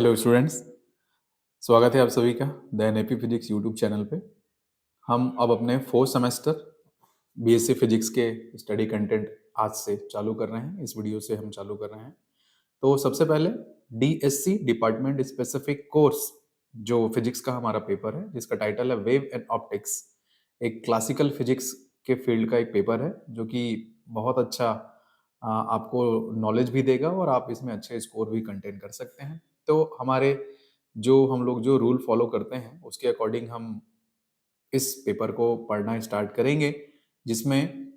Hello students, स्वागत है आप सभी का the NAP physics YouTube channel पे। हम अब अपने फोर्थ सेमेस्टर बीएससी फिजिक्स के स्टडी कंटेंट आज से चालू कर रहे हैं। इस वीडियो से हम चालू कर रहे हैं। तो सबसे पहले डीएससी डिपार्टमेंट स्पेसिफिक कोर्स जो फिजिक्स का हमारा पेपर है, जिसका टाइटल है वेव एंड ऑप्टिक्स, एक क्लासिकल फिजिक्स के फील्ड का एक पेपर है जो कि बहुत अच्छा आपको नॉलेज भी देगा और आप इसमें अच्छे स्कोर भी कंटेन कर सकते हैं। तो हमारे जो हम लोग जो रूल फॉलो करते हैं उसके अकॉर्डिंग हम इस पेपर को पढ़ना स्टार्ट करेंगे, जिसमें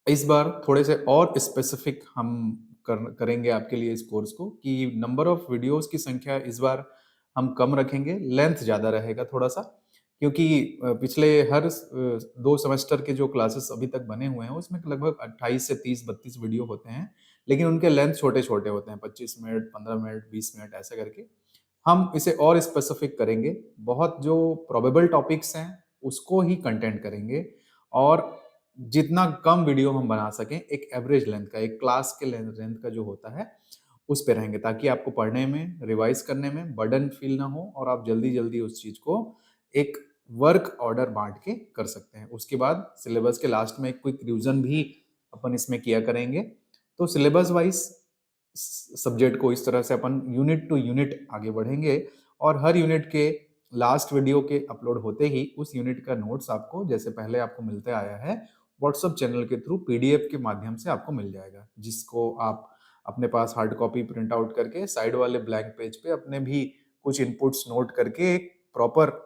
इस बार थोड़े से और स्पेसिफिक हम करेंगे आपके लिए इस कोर्स को कि नंबर ऑफ वीडियोस की संख्या इस बार हम कम रखेंगे, लेंथ ज़्यादा रहेगा थोड़ा सा, क्योंकि पिछले हर 2 सेमेस्टर के जो क्लासेस अभी तक बने हुए हैं उसमें लगभग 28 से 30-32 वीडियो होते हैं, लेकिन उनके लेंथ छोटे-छोटे होते हैं, 25 मिनट, 15 मिनट, 20 मिनट ऐसे करके। हम इसे और स्पेसिफिक करेंगे, बहुत जो प्रोबेबल टॉपिक्स हैं उसको ही कंटेंट करेंगे और जितना कम वीडियो हम बना सकें, एक एवरेज लेंथ का, एक क्लास के लेंथ का जो होता है उस पे रहेंगे, ताकि आपको पढ़ने में, रिवाइज करने में बर्डन फील ना हो और आप जल्दी-जल्दी उस चीज को एक वर्क ऑर्डर बांट के कर सकते हैं। उसके बाद सिलेबस के लास्ट में एक क्विक रिवीजन भी अपन इसमें किया करेंगे। तो सिलेबस वाइज सब्जेक्ट को इस तरह से अपन यूनिट टू यूनिट आगे बढ़ेंगे और हर यूनिट के लास्ट वीडियो के अपलोड होते ही उस यूनिट का नोट्स आपको, जैसे पहले आपको मिलते आया है, व्हाट्सएप चैनल के थ्रू पीडीएफ के माध्यम से आपको मिल जाएगा, जिसको आप अपने पास हार्ड कॉपी प्रिंट आउट करके साइड वाले ब्लैंक पेज पे अपने भी कुछ इनपुट्स नोट करके एक प्रॉपर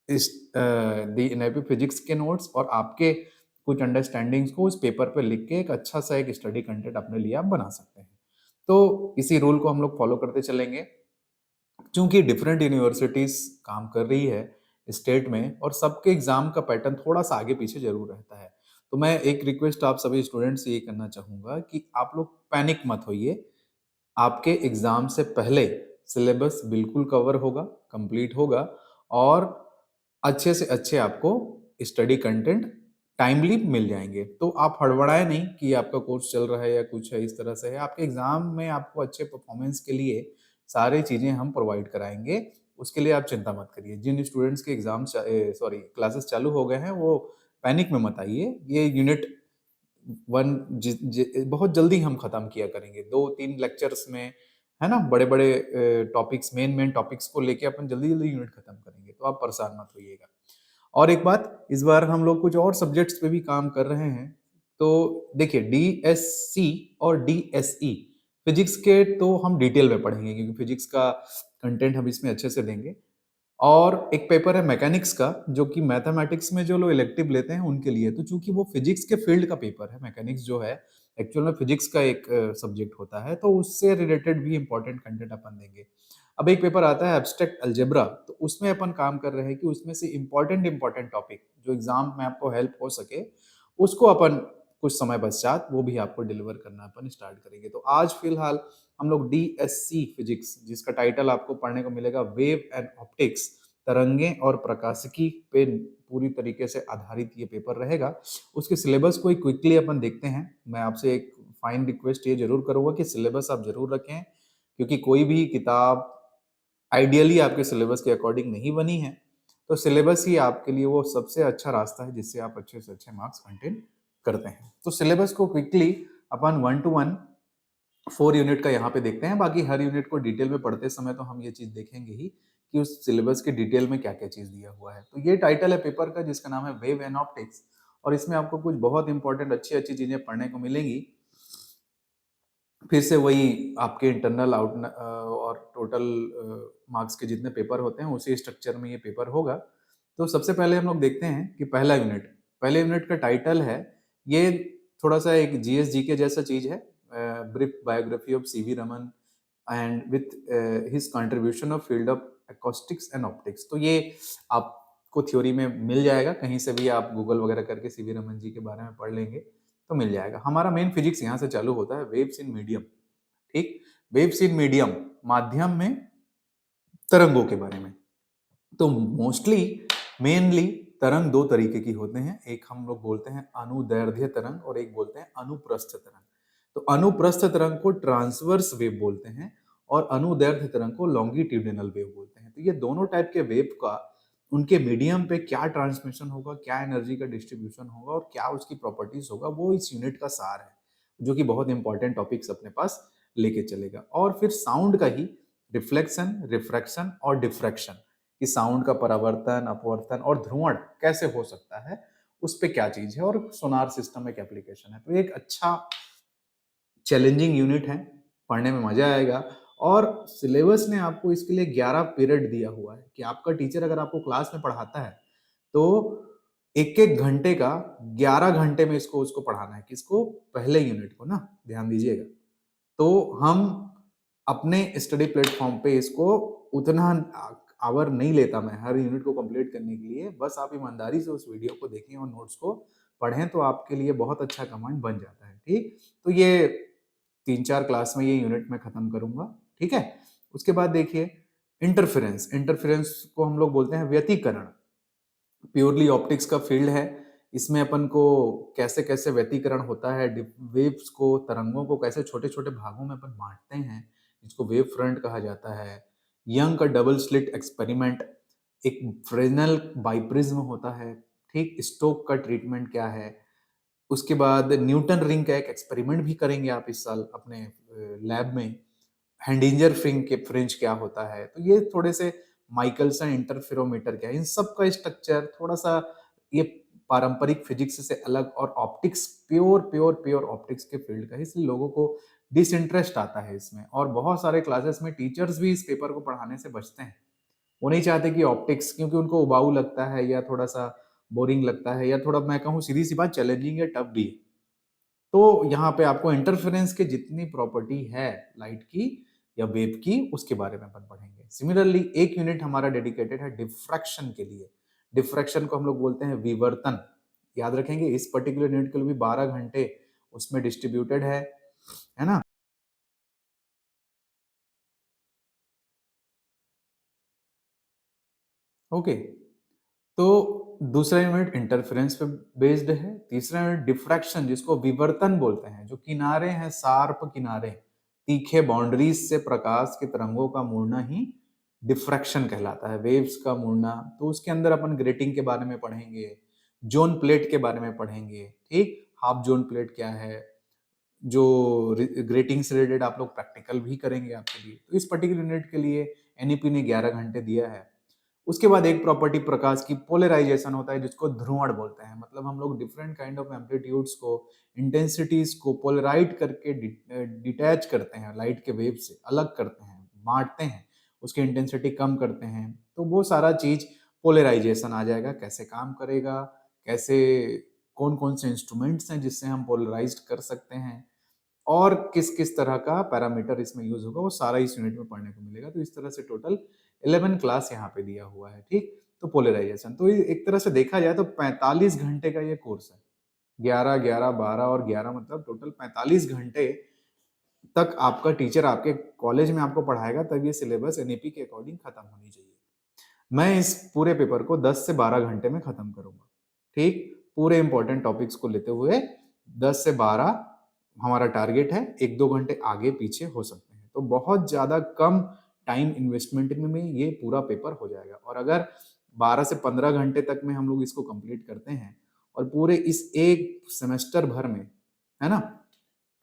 इस दी एनआईपी फिजिक्स के नोट्स और आपके कुछ अंडरस्टैंडिंग्स को उस पेपर पे लिख के एक अच्छा सा एक स्टडी कंटेंट अपने लिए आप बना सकते हैं। तो इसी रूल को हम लोग फॉलो करते चलेंगे। चूंकि डिफरेंट यूनिवर्सिटीज काम कर रही है स्टेट में और सबके एग्जाम का पैटर्न थोड़ा सा आगे पीछे जरूर रहता है, तो मैं एक रिक्वेस्ट आप सभी स्टूडेंट्स से ये करना चाहूंगा कि आप लोग पैनिक मत होइए। आपके एग्जाम से पहले सिलेबस बिल्कुल कवर होगा, कंप्लीट होगा और अच्छे से अच्छे आपको स्टडी कंटेंट टाइमली मिल जाएंगे। तो आप हड़बड़ाए नहीं कि आपका कोर्स चल रहा है या कुछ है इस तरह से है। आपके एग्जाम में आपको अच्छे परफॉर्मेंस के लिए सारी चीजें हम प्रोवाइड कराएंगे, उसके लिए आप चिंता मत करिए। जिन स्टूडेंट्स के एग्जाम क्लासेस चालू हो गए हैं वो पैनिक में मत आइए। ये यूनिट 1 बहुत जल्दी हम खत्म किया करेंगे, 2-3 लेक्चर्स में, है ना। बड़े बड़े टॉपिक्स, मेन टॉपिक्स को लेके अपन जल्दी जल्दी यूनिट खत्म करेंगे, तो आप परेशान मत होइएगा। और एक बात, इस बार हम लोग कुछ और सब्जेक्ट्स पे भी काम कर रहे हैं। तो देखिए, डीएससी और डीएसई फिजिक्स के तो हम डिटेल में पढ़ेंगे, क्योंकि फिजिक्स का कंटेंट हम इसमें अच्छे से देंगे। और एक पेपर है मैकेनिक्स का, जो कि मैथमेटिक्स में जो लोग इलेक्टिव लेते हैं उनके लिए। तो चूंकि वो फिजिक्स के फील्ड का पेपर है, मैकेनिक्स जो है एक्चुअल में फिजिक्स का एक सब्जेक्ट होता है, तो उससे रिलेटेड भी इंपॉर्टेंट कंटेंट अपन देंगे। अब एक पेपर आता है एब्स्ट्रैक्ट अलजेब्रा, तो उसमें अपन काम कर रहे हैं कि उसमें से इंपॉर्टेंट टॉपिक जो एग्जाम में आपको हेल्प हो सके, उसको अपन कुछ समय पश्चात वो भी आपको डिलीवर करना अपन स्टार्ट करेंगे। तो आज फिलहाल हम लोग डीएससी फिजिक्स, जिसका टाइटल आपको पढ़ने को मिलेगा वेव एंड ऑप्टिक्स, तरंगे और प्रकाशिकी पे पूरी तरीके से आधारित ये पेपर रहेगा। उसके सिलेबस को क्विकली अपन देखते हैं। मैं आपसे एक फाइन रिक्वेस्ट ये जरूर करूंगा कि सिलेबस आप जरूर रखें, क्योंकि कोई भी किताब आइडियली आपके सिलेबस के अकॉर्डिंग नहीं बनी है। तो सिलेबस ही आपके लिए वो सबसे अच्छा रास्ता है जिससे आप अच्छे से अच्छे मार्क्स कंटेन करते हैं। तो सिलेबस को क्विकली अपन 1 to 1 4 यूनिट का यहाँ पे देखते हैं। बाकी हर यूनिट को डिटेल में पढ़ते समय तो हम ये चीज देखेंगे ही कि उस सिलेबस के डिटेल में क्या क्या चीज दिया हुआ है। तो ये टाइटल है पेपर का, जिसका नाम है वेव एंड ऑप्टिक्स, और इसमें आपको कुछ बहुत इंपॉर्टेंट अच्छी अच्छी चीजें पढ़ने को मिलेंगी। फिर से वही आपके इंटरनल आउट और टोटल मार्क्स के जितने पेपर होते हैं उसी स्ट्रक्चर में ये पेपर होगा। तो सबसे पहले हम लोग देखते हैं कि पहले यूनिट का टाइटल है, ये थोड़ा सा एक जीएस के जैसा चीज है, brief biography of CV Raman and with his contribution of field of acoustics and optics. तो ये आपको थ्योरी में मिल जाएगा, कहीं से भी आप गूगल वगैरह करके सीवी रमन जी के बारे में पढ़ लेंगे तो मिल जाएगा। हमारा मेन फिजिक्स यहाँ से चालू होता है, वेव्स इन मीडियम। ठीक, वेव्स इन मीडियम, माध्यम में तरंगों के बारे में। तो मोस्टली मेनली तरंग दो तरीके की होते हैं, एक हम लोग बोलते हैं अनुदैर्ध्य तरंग और एक बोलते हैं अनुप्रस्थ तरंग। तो अनुप्रस्थ तरंग को ट्रांसवर्स वेव बोलते हैं और अनुदैर्ध्य तरंग को लॉन्गिट्यूडिनल वेव बोलते हैं। तो ये दोनों टाइप के वेव का उनके मीडियम पे क्या ट्रांसमिशन होगा, क्या एनर्जी का डिस्ट्रीब्यूशन होगा और क्या उसकी प्रॉपर्टीज होगा, वो इस यूनिट का सार है, जो कि बहुत इंपॉर्टेंट टॉपिक्स अपने पास लेके चलेगा। और फिर साउंड का ही रिफ्लेक्शन, रिफ्रैक्शन और डिफ्रैक्शन, कि साउंड का परावर्तन, अपवर्तन और ध्रुवण कैसे हो सकता है, उस पे क्या चीज है, और सोनार सिस्टम एक एप्लीकेशन है। तो एक अच्छा चैलेंजिंग यूनिट है, पढ़ने में मजा आएगा। और सिलेबस ने आपको इसके लिए 11 पीरियड दिया हुआ है, कि आपका टीचर अगर आपको क्लास में पढ़ाता है तो एक एक घंटे का 11 घंटे में इसको उसको पढ़ाना है। किसको? पहले यूनिट को ना, ध्यान दीजिएगा। तो हम अपने स्टडी प्लेटफॉर्म पे इसको उतना आवर नहीं लेता मैं हर यूनिट को कंप्लीट करने के लिए। बस आप ईमानदारी से उस वीडियो को देखें और नोट्स को पढ़ें तो आपके लिए बहुत अच्छा कमांड बन जाता है। ठीक, तो ये 3-4 क्लास में ये यूनिट मैं खत्म करूंगा। ठीक है, उसके बाद देखिए इंटरफेरेंस। इंटरफेरेंस को हम लोग बोलते हैं व्यतिकरण। प्योरली ऑप्टिक्स का फील्ड है। इसमें अपन को कैसे कैसे व्यतिकरण होता है, वेव्स को, तरंगों को कैसे छोटे छोटे भागों में अपन बांटते हैं, जिसको वेव फ्रंट कहा जाता है। यंग का डबल स्लिट एक्सपेरिमेंट, एक फ्रेजनल बाइप्रिज्म होता है। ठीक, स्टोक का ट्रीटमेंट क्या है। उसके बाद न्यूटन रिंग का एक एक्सपेरिमेंट भी करेंगे आप इस साल अपने लैब में। हैंडिंजर फ्रिंज क्या होता है, तो ये थोड़े से माइकलसन इंटरफेरोमीटर क्या है, इन सब का स्ट्रक्चर थोड़ा सा ये पारंपरिक फिजिक्स से अलग, और optics pure pure pure optics के फील्ड का है, इसलिए लोगों को डिसइंटरेस्ट आता है इसमें। और बहुत सारे क्लासेस में टीचर्स भी इस पेपर को पढ़ाने से बचते हैं। वो नहीं चाहते कि ऑप्टिक्स, क्योंकि उनको उबाऊ लगता है या थोड़ा सा बोरिंग लगता है, या थोड़ा मैं कहूँ सीधी सी बात चैलेंजिंग या टफ भी है। तो यहाँ पे आपको इंटरफेरेंस के जितनी प्रॉपर्टी है लाइट की या वेव की, उसके बारे में अपन पढ़ेंगे। सिमिलरली एक यूनिट हमारा डेडिकेटेड है डिफ्रैक्शन के लिए। डिफ्रैक्शन को हम लोग बोलते हैं विवर्तन। याद रखेंगे, इस पर्टिकुलर यूनिट के लिए भी 12 घंटे उसमें डिस्ट्रीब्यूटेड है ना। ओके, तो दूसरा यूनिट इंटरफेरेंस पे बेस्ड है। तीसरा यूनिट डिफ्रैक्शन, जिसको विवर्तन बोलते हैं, जो किनारे हैं, शार्प किनारे, तीखे बाउंड्रीज से प्रकाश के तरंगों का मुड़ना ही डिफ्रैक्शन कहलाता है, वेव्स का मुड़ना। तो उसके अंदर अपन ग्रेटिंग के बारे में पढ़ेंगे, जोन प्लेट के बारे में पढ़ेंगे। ठीक, हाफ जोन प्लेट क्या है, जो ग्रेटिंग से रिलेटेड आप लोग प्रैक्टिकल भी करेंगे आपके लिए। तो इस पर्टिकुलर यूनिट के लिए एनईपी ने 11 घंटे दिया है। उसके बाद एक प्रॉपर्टी प्रकाश की पोलराइजेशन होता है, जिसको ध्रुवण बोलते हैं। मतलब हम लोग डिफरेंट काइंड ऑफ एम्पलीट्यूड्स को, इंटेंसिटीज को पोलराइट करके डिटैच करते हैं, लाइट के वेव से अलग करते हैं, बांटते हैं, उसकी इंटेंसिटी कम करते हैं। तो वो सारा चीज पोलराइजेशन आ जाएगा, कैसे काम करेगा, कैसे, कौन कौन से इंस्ट्रूमेंट्स हैं जिससे हम पोलराइज कर सकते हैं, और किस किस तरह का पैरामीटर इसमें यूज होगा, वो सारा इस यूनिट में पढ़ने को मिलेगा। तो इस तरह से टोटल 11 क्लास यहाँ पे दिया हुआ है। ठीक, तो पोलराइजेशन, तो एक तरह से देखा जाए तो 45 घंटे का ये कोर्स है। 11, 11, 12 और 11, मतलब टोटल 45 घंटे तक आपका टीचर आपके कॉलेज में आपको पढ़ाएगा, तब ये सिलेबस एनईपी के अकॉर्डिंग खत्म होनी चाहिए। मैं इस पूरे पेपर को 10 से 12 घंटे में खत्म करूंगा। ठीक, पूरे इंपॉर्टेंट टॉपिक्स को लेते हुए 10 से 12 हमारा टारगेट है। 1-2 घंटे आगे पीछे हो सकते हैं, तो बहुत ज्यादा कम टाइम इन्वेस्टमेंट में ये पूरा पेपर हो जाएगा। और अगर 12 से 15 घंटे तक में हम लोग इसको कंप्लीट करते हैं, और पूरे इस एक सेमेस्टर भर में, है ना,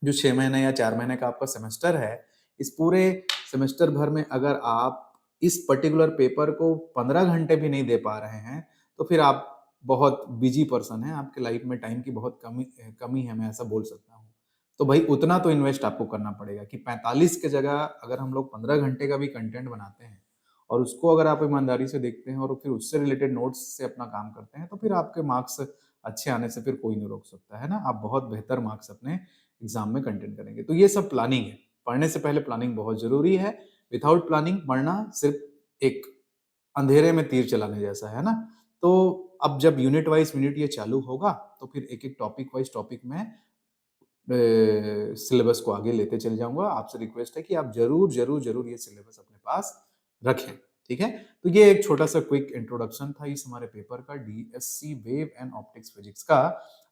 जो 6 महीने या 4 महीने का आपका सेमेस्टर है, इस पूरे सेमेस्टर भर में अगर आप इस पर्टिकुलर पेपर को 15 घंटे भी नहीं दे पा रहे हैं, तो फिर आप बहुत बिजी पर्सन हैं, आपके लाइफ में टाइम की बहुत कमी कमी है, मैं ऐसा बोल सकता हूँ। तो भाई उतना तो इन्वेस्ट आपको करना पड़ेगा, कि 45 के जगह अगर हम लोग 15 घंटे का भी कंटेंट बनाते हैं, और उसको अगर आप ईमानदारी से देखते हैं और फिर उससे रिलेटेड नोट्स से अपना काम करते हैं, तो फिर आपके मार्क्स अच्छे आने से फिर कोई नहीं रोक सकता, है ना। आप बहुत बेहतर मार्क्स अपने एग्जाम में कंटेंट करेंगे। तो ये सब प्लानिंग है, पढ़ने से पहले प्लानिंग बहुत जरूरी है। विदाउट प्लानिंग पढ़ना सिर्फ एक अंधेरे में तीर चलाने जैसा है ना। तो अब जब यूनिट वाइज यूनिट ये चालू होगा, तो फिर एक एक टॉपिक वाइज टॉपिक में सिलेबस को आगे लेते चले जाऊंगा। आपसे रिक्वेस्ट है कि आप जरूर जरूर जरूर ये सिलेबस अपने पास रखें। ठीक है। तो ये एक छोटा सा क्विक इंट्रोडक्शन था इस हमारे पेपर का, DSC wave and optics physics का।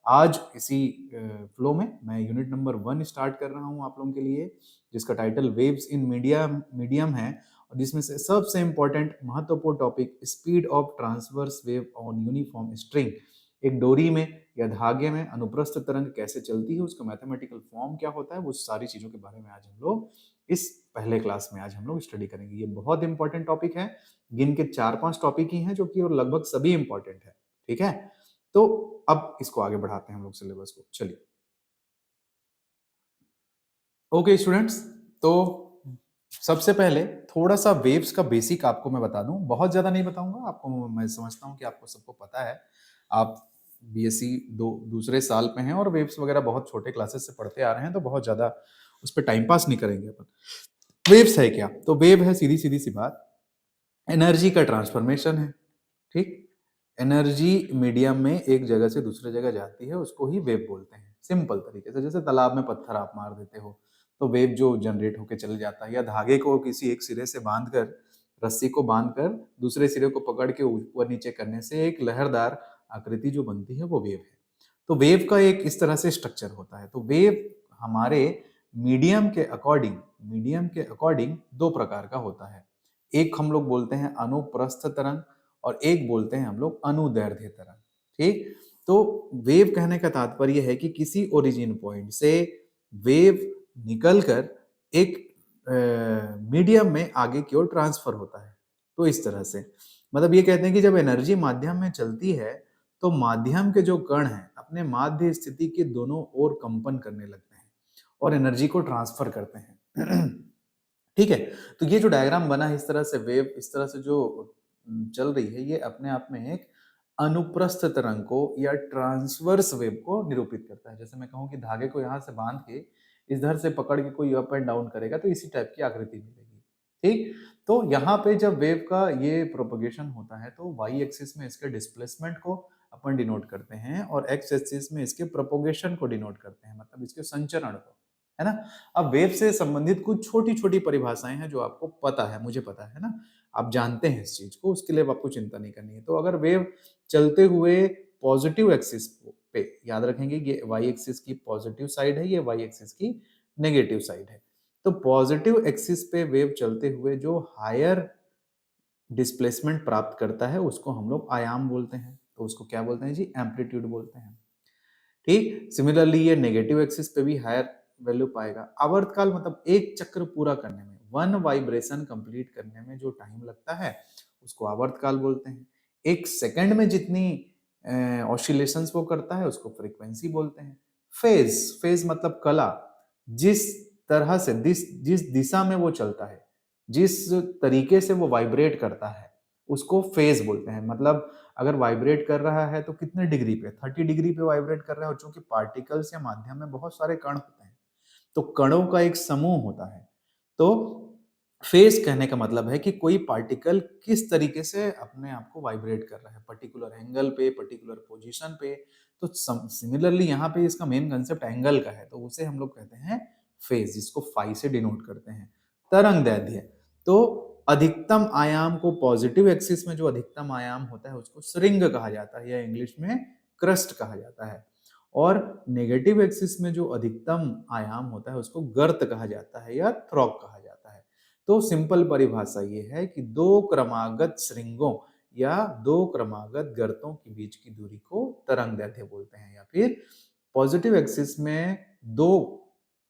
आज इसी फ्लो में मैं यूनिट नंबर 1 स्टार्ट कर रहा हूँ आप लोगों के लिए, जिसका टाइटल वेव्स इन मीडियम है, और जिसमें से सबसे इंपॉर्टेंट महत्वपूर्ण topic speed of transverse wave on uniform string. एक डोरी में या धागे में अनुप्रस्थ तरंग कैसे चलती है, उसका मैथमेटिकल फॉर्म क्या होता है, वो सारी चीजों के बारे में आज हम लोग इस पहले क्लास में आज हम लोग स्टडी करेंगे। ये बहुत इंपॉर्टेंट टॉपिक है, गिन के 4-5 टॉपिक ही हैं जो कि और लगभग सभी इंपॉर्टेंट है। ठीक है, तो अब इसको आगे बढ़ाते हैं हम लोग सिलेबस को। चलिए, ओके स्टूडेंट्स, तो सबसे पहले थोड़ा सा वेव्स का बेसिक आपको मैं बता दूं, बहुत ज्यादा नहीं बताऊंगा आपको, मैं समझता हूं कि आपको सबको पता है, आप बीएससी दूसरे साल पे हैं और वेव्स वगैरह बहुत छोटे क्लासेस से पढ़ते आ रहे हैं, तो बहुत ज्यादा उस पर टाइम पास नहीं करेंगे अपन। वेव्स है क्या? तो वेव है सीधी सीधी सी बात, एनर्जी का ट्रांसफॉर्मेशन है। ठीक, एनर्जी मीडियम में एक जगह से दूसरे जगह जाती है, उसको ही वेव बोलते हैं सिंपल तरीके से। जैसे तालाब में पत्थर आप मार देते हो तो वेव जो जनरेट होकर चले जाता है, या धागे को किसी एक सिरे से बांधकर, रस्सी को बांधकर दूसरे सिरे को पकड़ के ऊपर नीचे करने से एक लहरदार आकृति जो बनती है वो वेव है। तो वेव का एक इस तरह से स्ट्रक्चर होता है। तो वेव हमारे मीडियम के अकॉर्डिंग दो प्रकार का होता है। एक हम लोग बोलते हैं अनुप्रस्थ तरंग, और एक बोलते हैं हम लोग अनुदैर्ध्य तरंग। ठीक, तो वेव कहने का तात्पर्य है कि किसी ओरिजिन पॉइंट से वेव निकलकर एक मीडियम में आगे की ओर ट्रांसफर होता है। तो इस तरह से मतलब ये कहते हैं कि जब एनर्जी माध्यम में चलती है तो माध्यम के जो कण हैं अपने माध्य स्थिति के दोनों ओर कंपन करने लगते हैं और एनर्जी को ट्रांसफर करते हैं। ठीक है, तो ये जो डायग्राम बना है इस तरह से, वेव इस तरह से जो चल रही है, ये अपने आप में एक अनुप्रस्थ तरंग को या ट्रांसवर्स वेव को निरूपित करता है। जैसे मैं कहूं कि धागे को यहाँ से बांध के इधर से पकड़ के कोई अप एंड डाउन करेगा तो इसी टाइप की आकृति मिलेगी। ठीक, तो यहाँ पे जब वेव का ये प्रोपगेशन होता है तो वाई एक्सिस में इसके डिस्प्लेसमेंट को अपन डिनोट करते हैं और एक्स एक्सिस में इसके प्रोपगेशन को डिनोट करते हैं, मतलब इसके संचरण को, है ना। अब वेव से संबंधित कुछ छोटी छोटी परिभाषाएं हैं जो आपको पता है, मुझे पता है ना, आप जानते हैं इस चीज को, उसके लिए आपको चिंता नहीं करनी है। तो अगर वेव चलते हुए पॉजिटिव एक्सिस पे, याद रखेंगे ये वाई एक्सिस की पॉजिटिव साइड है, ये वाई एक्सिस की नेगेटिव साइड है। तो पॉजिटिव एक्सिस पे वेव चलते हुए जो हायर डिस्प्लेसमेंट प्राप्त करता है उसको हम लोग आयाम बोलते हैं। तो उसको क्या बोलते हैं जी? एम्पलीट्यूड बोलते हैं। ठीक, सिमिलरली ये नेगेटिव एक्सिस पे भी हायर वैल्यू पाएगा। आवर्तकाल मतलब एक चक्र पूरा करने में, वन वाइब्रेशन कंप्लीट करने में जो टाइम लगता है उसको आवर्तकाल बोलते हैं। एक सेकंड में जितनी ऑसिलेशंस वो करता है उसको फ्रीक्वेंसी बोलते हैं। फेज मतलब कला, जिस तरह से जिस दिशा में वो चलता है, जिस तरीके से वो वाइब्रेट करता है उसको फेज बोलते हैं। मतलब अगर वाइब्रेट कर रहा है तो कितने डिग्री पे, 30 डिग्री पे वाइब्रेट कर रहा है, और चूंकि पार्टिकल्स या माध्यम में बहुत सारे कण होते हैं तो कणों का एक समूह होता है। तो फेज कहने का मतलब है कि कोई पार्टिकल किस तरीके से अपने आप को वाइब्रेट कर रहा है, पर्टिकुलर एंगल पे, पर्टिकुलर पोजीशन पे। तो सिमिलरली यहाँ पे इसका मेन कंसेप्ट एंगल का है, तो उसे हम लोग कहते हैं फेज, जिसको फाई से डिनोट करते हैं। तरंग दैर्ध्य, तो अधिकतम आयाम को, पॉजिटिव एक्सिस में जो अधिकतम आयाम होता है उसको श्रिंग कहा जाता है, या इंग्लिश में क्रस्ट कहा जाता है। और नेगेटिव एक्सिस में जो अधिकतम आयाम होता है उसको गर्त कहा जाता है या थ्रॉक कहा जाता है। तो सिंपल परिभाषा ये है कि दो क्रमागत श्रृंगों या दो क्रमागत गर्तों के बीच की दूरी को तरंग दैर्ध्य बोलते हैं, या फिर पॉजिटिव एक्सिस में दो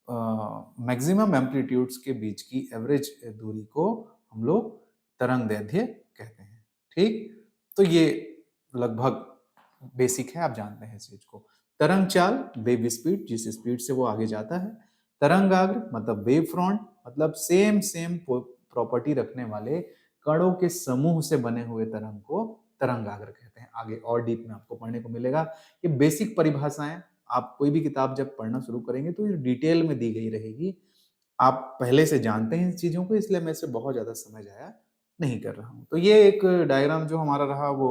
मैक्सिमम एम्पलीट्यूड्स के बीच की एवरेज दूरी को हम लोग तरंग दैर्ध्य कहते हैं। ठीक, तो ये लगभग बेसिक है, आप जानते हैं इस चीज को। तरंग चाल, वेव स्पीड, जिस स्पीड से वो आगे जाता है। तरंगाग्र मतलब वेव फ्रंट, मतलब सेम प्रॉपर्टी रखने वाले कणों के समूह से बने हुए तरंग को तरंगाग्र कहते हैं। आगे और डीप में आपको पढ़ने को मिलेगा। ये बेसिक परिभाषाएं आप कोई भी किताब जब पढ़ना शुरू करेंगे तो ये डिटेल में दी गई रहेगी। आप पहले से जानते हैं इन चीजों को, इसलिए मैं इसे बहुत ज्यादा समय जाया नहीं कर रहा हूं। तो ये एक डायग्राम जो हमारा रहा वो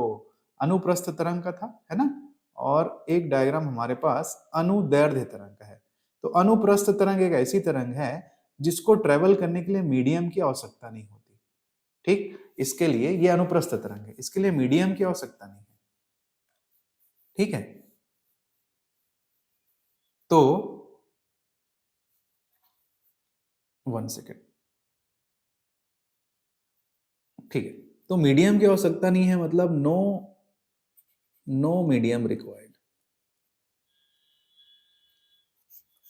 अनुप्रस्थ तरंग का था, है ना। और एक डायग्राम हमारे पास अनुदैर्ध्य तरंग का है। तो अनुप्रस्थ तरंग एक ऐसी तरंग है जिसको ट्रेवल करने के लिए मीडियम की आवश्यकता नहीं होती। ठीक, इसके लिए ये अनुप्रस्थ तरंग है, इसके लिए मीडियम की आवश्यकता नहीं है। ठीक है, तो 1 सेकेंड, ठीक है, तो मीडियम की आवश्यकता नहीं है, मतलब नो मीडियम रिक्वायर्ड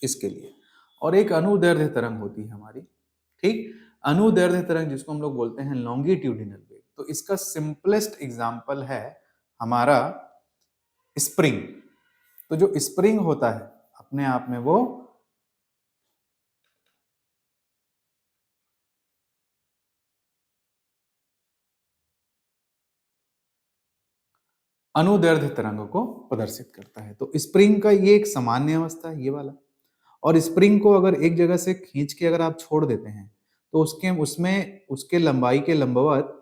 इसके लिए। और एक अनुदैर्ध्य तरंग होती है हमारी, ठीक, अनुदैर्ध्य तरंग जिसको हम लोग बोलते हैं लॉन्गिट्यूडिनल वेव। तो इसका सिंपलेस्ट एग्जांपल है हमारा स्प्रिंग। तो जो स्प्रिंग होता है अपने आप में वो अनुदैर्ध्य तरंग को प्रदर्शित करता है। तो स्प्रिंग का ये एक सामान्य अवस्था है, ये वाला। और स्प्रिंग को अगर एक जगह से खींच के अगर आप छोड़ देते हैं तो उसके उसमें उसके लंबाई के लंबवत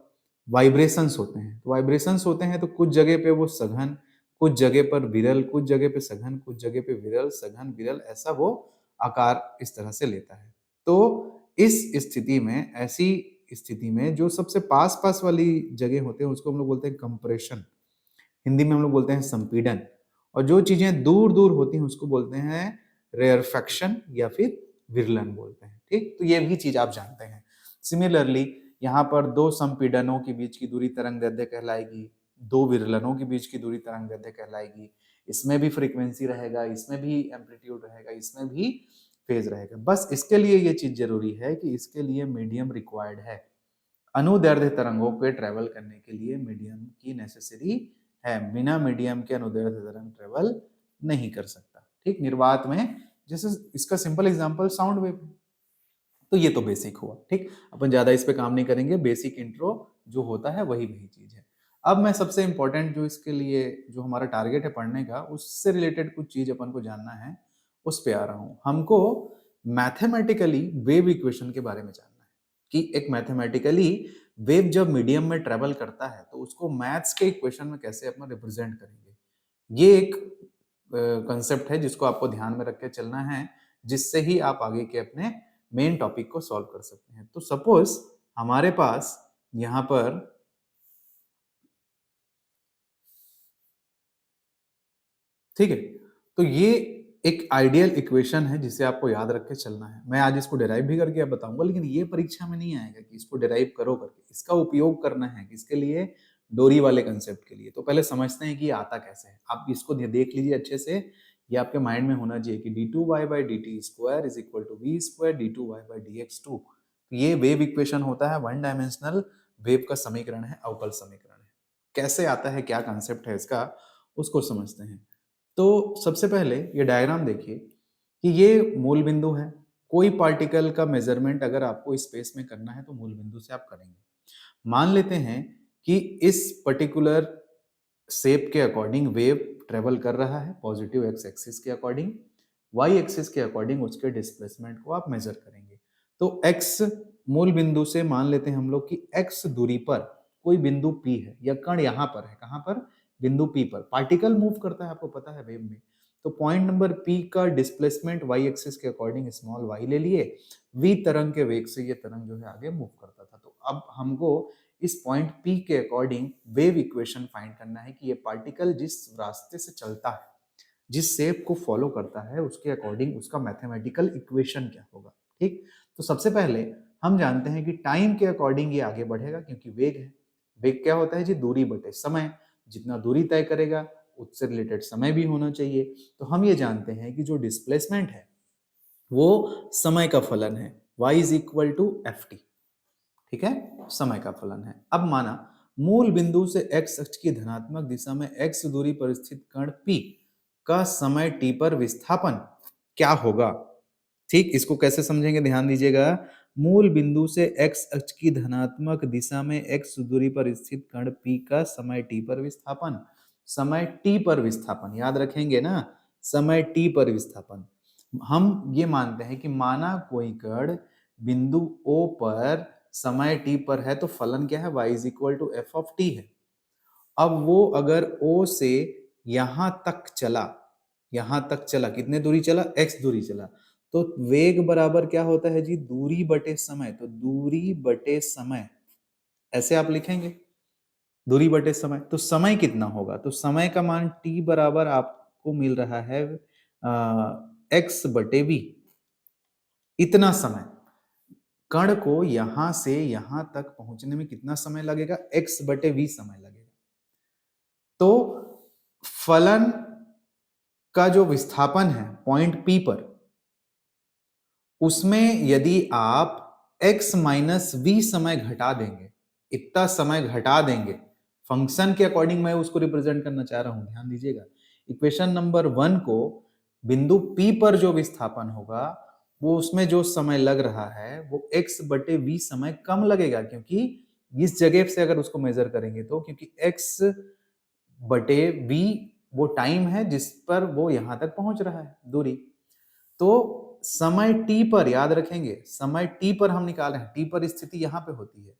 वाइब्रेशंस होते हैं। तो वाइब्रेशंस होते हैं तो कुछ जगह पे वो सघन, कुछ जगह पर विरल, कुछ जगह पे सघन, कुछ जगह पे विरल, सघन, विरल, ऐसा वो आकार इस तरह से लेता है। तो इस स्थिति में, ऐसी स्थिति में जो सबसे पास पास वाली जगह होते हैं उसको हम लोग बोलते हैं कंप्रेशन, हिंदी में हम लोग बोलते हैं संपीड़न। और जो चीजें दूर दूर होती हैं उसको बोलते हैं रेयरफेक्शन या फिर विरलन बोलते हैं। ठीक, तो ये भी चीज आप जानते हैं। सिमिलरली यहाँ पर दो संपीड़नों के बीच की दूरी तरंगदैर्ध्य कहलाएगी, दो विरलनों के बीच की दूरी तरंगदैर्ध्य कहलाएगी। इसमें भी फ्रीक्वेंसी रहेगा, इसमें भी एम्पलीट्यूड रहेगा, इसमें भी फेज रहेगा। बस इसके लिए ये चीज जरूरी है कि इसके लिए मीडियम रिक्वायर्ड है। अनुदैर्ध्य तरंगों के ट्रेवल करने के लिए मीडियम की नेसेसरी है। बिना मीडियम के अनुदैर्ध्य तरंग ट्रेवल नहीं कर सकता। ठीक, निर्वात में जैसे इसका सिंपल एग्जांपल साउंड वेव। तो ये तो बेसिक हुआ। ठीक, अपन ज्यादा इस पे काम नहीं करेंगे, बेसिक इंट्रो जो होता है वही वही चीज है। अब मैं सबसे इंपॉर्टेंट जो इसके लिए जो हमारा टारगेट है पढ़ने का, उससे रिलेटेड कुछ चीज अपन को जानना है, उस पे आ रहा हूं। हमको मैथमेटिकली वेव इक्वेशन के बारे में जानना है कि एक मैथमेटिकली वेव जब मीडियम में ट्रेवल करता है तो उसको मैथ्स के इक्वेशन में कैसे अपन रिप्रेजेंट करेंगे। ये एक कंसेप्ट है जिसको आपको ध्यान में रख के चलना है, जिससे ही आप आगे के अपने मेन टॉपिक को सॉल्व कर सकते हैं। तो सपोज हमारे पास यहां पर ठीक है, तो ये एक आइडियल इक्वेशन है जिसे आपको याद रख के चलना है। मैं आज इसको डिराइव भी करके बताऊंगा, लेकिन ये परीक्षा में नहीं आएगा कि इसको डिराइव करो करके। इसका उपयोग करना है किसके लिए, डोरी वाले कंसेप्ट के लिए। तो पहले समझते हैं कि ये आता कैसे है। आप इसको देख लीजिए अच्छे से, ये आपके माइंड में होना चाहिए कि d2y/dt² is equal to v² d2y/dx2। ये वेव इक्वेशन होता है, वन डायमेंशनल वेव का समीकरण है, अवकल समीकरण है। कैसे आता है, क्या कंसेप्ट है इसका, उसको समझते हैं। तो सबसे पहले ये डायग्राम देखिए कि ये मूल बिंदु है। कोई पार्टिकल का मेजरमेंट अगर आपको स्पेस में करना है तो मूल बिंदु से आप करेंगे। मान लेते हैं कि इस पर्टिकुलर शेप के अकॉर्डिंग वेव ट्रेवल कर रहा है, पॉजिटिव एक्स एक्सिस के अकॉर्डिंग, वाई एक्सिस के अकॉर्डिंग उसके डिस्प्लेसमेंट को आप मेजर करेंगे। तो एक्स मूल बिंदु से मान लेते हैं हम लोग कि एक्स दूरी पर कोई बिंदु पी है, या कण यहां पर है, कहां पर, बिंदु पी पर। पार्टिकल मूव करता है, आपको पता है वेव में। तो पॉइंट नंबर पी का डिस्प्लेसमेंट वाई एक्सिस के अकॉर्डिंग स्मॉल वाई ले लिए, वी तरंग के वेग से ये तरंग जो है आगे मूव करता था। तो अब हमको इस पॉइंट पी के अकॉर्डिंग वेव इक्वेशन फाइंड करना है कि ये पार्टिकल जिस रास्ते से चलता है, जिस शेप को फॉलो करता है, उसके अकॉर्डिंग उसका मैथमेटिकल इक्वेशन क्या होगा। ठीक, तो सबसे पहले हम जानते हैं कि टाइम के अकॉर्डिंग ये आगे बढ़ेगा, क्योंकि वेग है। वेग क्या होता है जी, दूरी बटे समय। जितना दूरी तय करेगा उससे रिलेटेड समय भी होना चाहिए। तो हम ये जानते हैं कि जो डिस्प्लेसमेंट है वो समय का फलन है, y is equal to f t. ठीक है, समय का फलन है। अब माना मूल बिंदु से x अक्ष की धनात्मक दिशा में x दूरी पर स्थित कण p का समय t पर विस्थापन क्या होगा। ठीक, इसको कैसे समझेंगे, ध्यान दीजिएगा। मूल बिंदु से x अक्ष की धनात्मक दिशा में x दूरी पर स्थित कण p का समय t पर विस्थापन, समय t पर विस्थापन याद रखेंगे ना, समय t पर विस्थापन। हम ये मानते हैं कि माना कोई कण बिंदु O पर समय t पर है, तो फलन क्या है, y is equal to f of t है। अब वो अगर O से यहां तक चला, यहां तक चला, कितने दूरी चला, x दूरी चला, तो वेग बराबर क्या होता है जी, दूरी बटे समय। तो दूरी बटे समय ऐसे आप लिखेंगे दूरी बटे समय। तो समय कितना होगा? तो समय का मान t बराबर आपको मिल रहा है x बटे v। इतना समय कण को यहां से यहां तक पहुंचने में कितना समय लगेगा? x बटे v समय लगेगा। तो फलन का जो विस्थापन है पॉइंट P पर, उसमें यदि आप x माइनस v समय घटा देंगे, इतना समय घटा देंगे, फंक्शन के अकॉर्डिंग मैं उसको रिप्रेजेंट करना चाह रहा हूं, ध्यान दीजिएगा। इक्वेशन नंबर 1 को बिंदु P पर जो विस्थापन होगा वो उसमें जो समय लग रहा है वो x बटे v समय कम लगेगा, क्योंकि इस जगह से अगर उसको मेजर करेंगे तो, क्योंकि x बटे v वो टाइम है जिस पर वो यहां तक पहुंच रहा है दूरी। तो समय t पर याद रखेंगे, समय t पर हम निकाल रहे हैं, t पर स्थिति यहां पे होती है।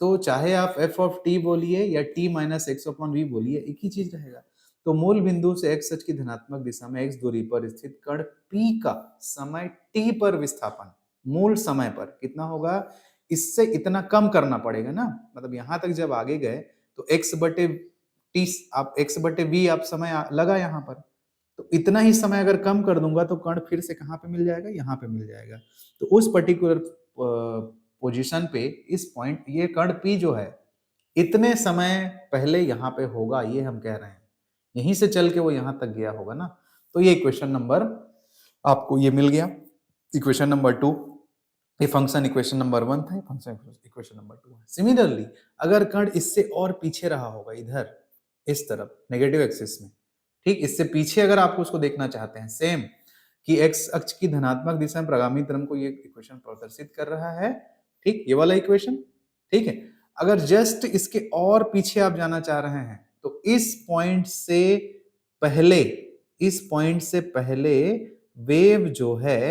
तो चाहे आप f ऑफ t बोलिए या t minus x upon v बोलिए, एक ही चीज रहेगा। तो मूल बिंदु से x अक्ष की धनात्मक दिशा में x दूरी पर स्थित कण p का समय t पर विस्थापन मूल समय पर कितना होगा? इससे इतना कम करना पड़ेगा ना, मतलब यहां तक जब आगे गए तो x बटे t, आप x बटे v आप समय लगा यहाँ पर, तो इतना ही समय अगर कम कर दूंगा तो कण फिर से कहां पे मिल जाएगा? यहाँ पे मिल जाएगा। तो उस पर्टिकुलर पोजीशन पे इस पॉइंट, ये कण P जो है इतने समय पहले यहाँ पे होगा, ये हम कह रहे हैं। यहीं से चल के वो यहां तक गया होगा ना। तो ये इक्वेशन नंबर आपको ये मिल गया, इक्वेशन नंबर 2। ये फंक्शन इक्वेशन नंबर 1 था, फंक्शन इक्वेशन नंबर 2 है। सिमिलरली अगर कण इससे और पीछे रहा होगा, इधर इस तरफ नेगेटिव एक्सिस में, ठीक, इससे पीछे अगर आप उसको देखना चाहते हैं, सेम कि x अक्ष की धनात्मक दिशा में प्रगामी तरंग को ये इक्वेशन प्रदर्शित कर रहा है, ठीक, ये वाला इक्वेशन, ठीक है। अगर जस्ट इसके और पीछे आप जाना चाह रहे हैं तो इस पॉइंट से पहले, इस पॉइंट से पहले वेव जो है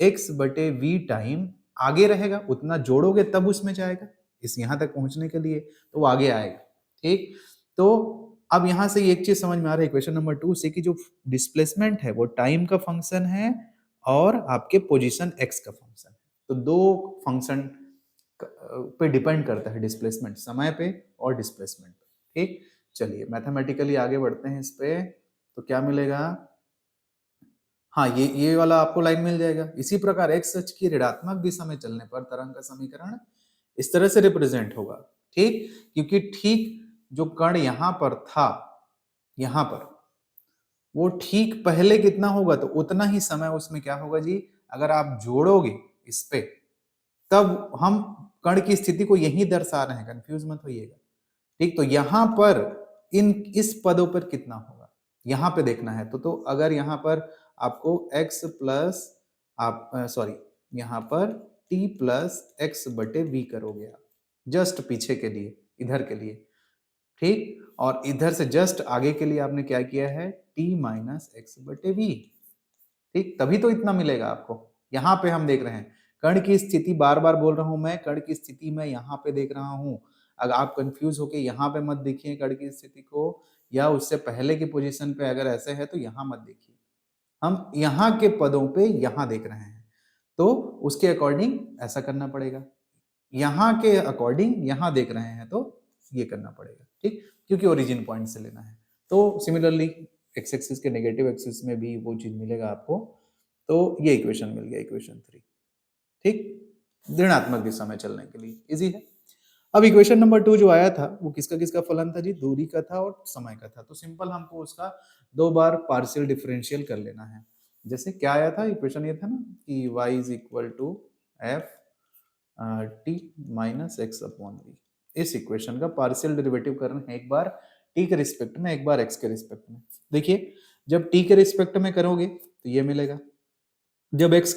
x बटे v टाइम आगे रहेगा, उतना जोड़ोगे तब उसमें जाएगा, इस यहां तक पहुंचने के लिए तो वो आगे आएगा, ठीक। तो अब यहां से एक चीज समझ में आ रहा है इक्वेशन नंबर 2 से कि जो डिस्प्लेसमेंट है वो टाइम का फंक्शन है और आपके पोजीशन x का फंक्शन है। तो दो फंक्शन पे डिपेंड करता है डिस्प्लेसमेंट, समय पे और डिस्प्लेसमेंट पे, ठीक। चलिए मैथमेटिकली आगे बढ़ते हैं इस पे, तो क्या मिलेगा? हाँ, ये वाला आपको लाइन मिल जाएगा। इसी प्रकार x अक्ष की ऋणात्मक दिशा में चलने पर तरंग का समीकरण इस तरह से रिप्रेजेंट होगा, ठीक, क्योंकि ठीक जो कण यहां पर था, यहां पर, वो ठीक पहले कितना होगा तो उतना ही समय उसमें क्या होगा जी, अगर आप जोड़ोगे इस पे, तब हम कण की स्थिति को यही दर्शा रहे हैं, कंफ्यूज मत होइएगा, ठीक। तो यहां पर इस पदों पर कितना होगा यहां पे देखना है। तो अगर यहां पर आपको x प्लस, आप सॉरी, यहां पर t प्लस एक्स बटे v करोगे आप, जस्ट पीछे के लिए, इधर के लिए, ठीक, और इधर से जस्ट आगे के लिए आपने क्या किया है? t माइनस एक्स बटे v, ठीक, तभी तो इतना मिलेगा आपको। यहां पे हम देख रहे हैं कण की स्थिति, बार बार बोल रहा हूं मैं, कण की स्थिति मैं यहां पे देख रहा हूं। अगर आप कंफ्यूज होके यहाँ पे मत देखिए कण की स्थिति को, या उससे पहले की पोजीशन पे अगर ऐसे है तो यहाँ मत देखिए, हम यहाँ के पदों पे यहाँ देख रहे हैं, तो उसके अकॉर्डिंग ऐसा करना पड़ेगा। यहाँ के अकॉर्डिंग यहाँ देख रहे हैं तो ये करना पड़ेगा, ठीक, क्योंकि ओरिजिन पॉइंट से लेना है। तो सिमिलरली एक्स एक्सिस के नेगेटिव एक्सिस में भी वो चीज मिलेगा आपको। तो ये इक्वेशन मिल गया, इक्वेशन 3, ठीक, ऋणात्मक दिशा में चलने के लिए इजी है। अब इक्वेशन नंबर 2 जो आया था वो किसका किसका फलन था जी? दूरी का था और समय का था। तो सिंपल हमको उसका 2 बार पार्शियल डिफरेंशियल कर लेना है। जैसे क्या आया था इक्वेशन, ये था ना कि y is equal to f t minus x upon v. इस इक्वेशन का पार्शियल डेरिवेटिव कर रहे हैं, एक बार t के रिस्पेक्ट में, एक बार x के रिस्पेक्ट में। देखिए जब t के रिस्पेक्ट में करोगे तो ये मिलेगा, जब x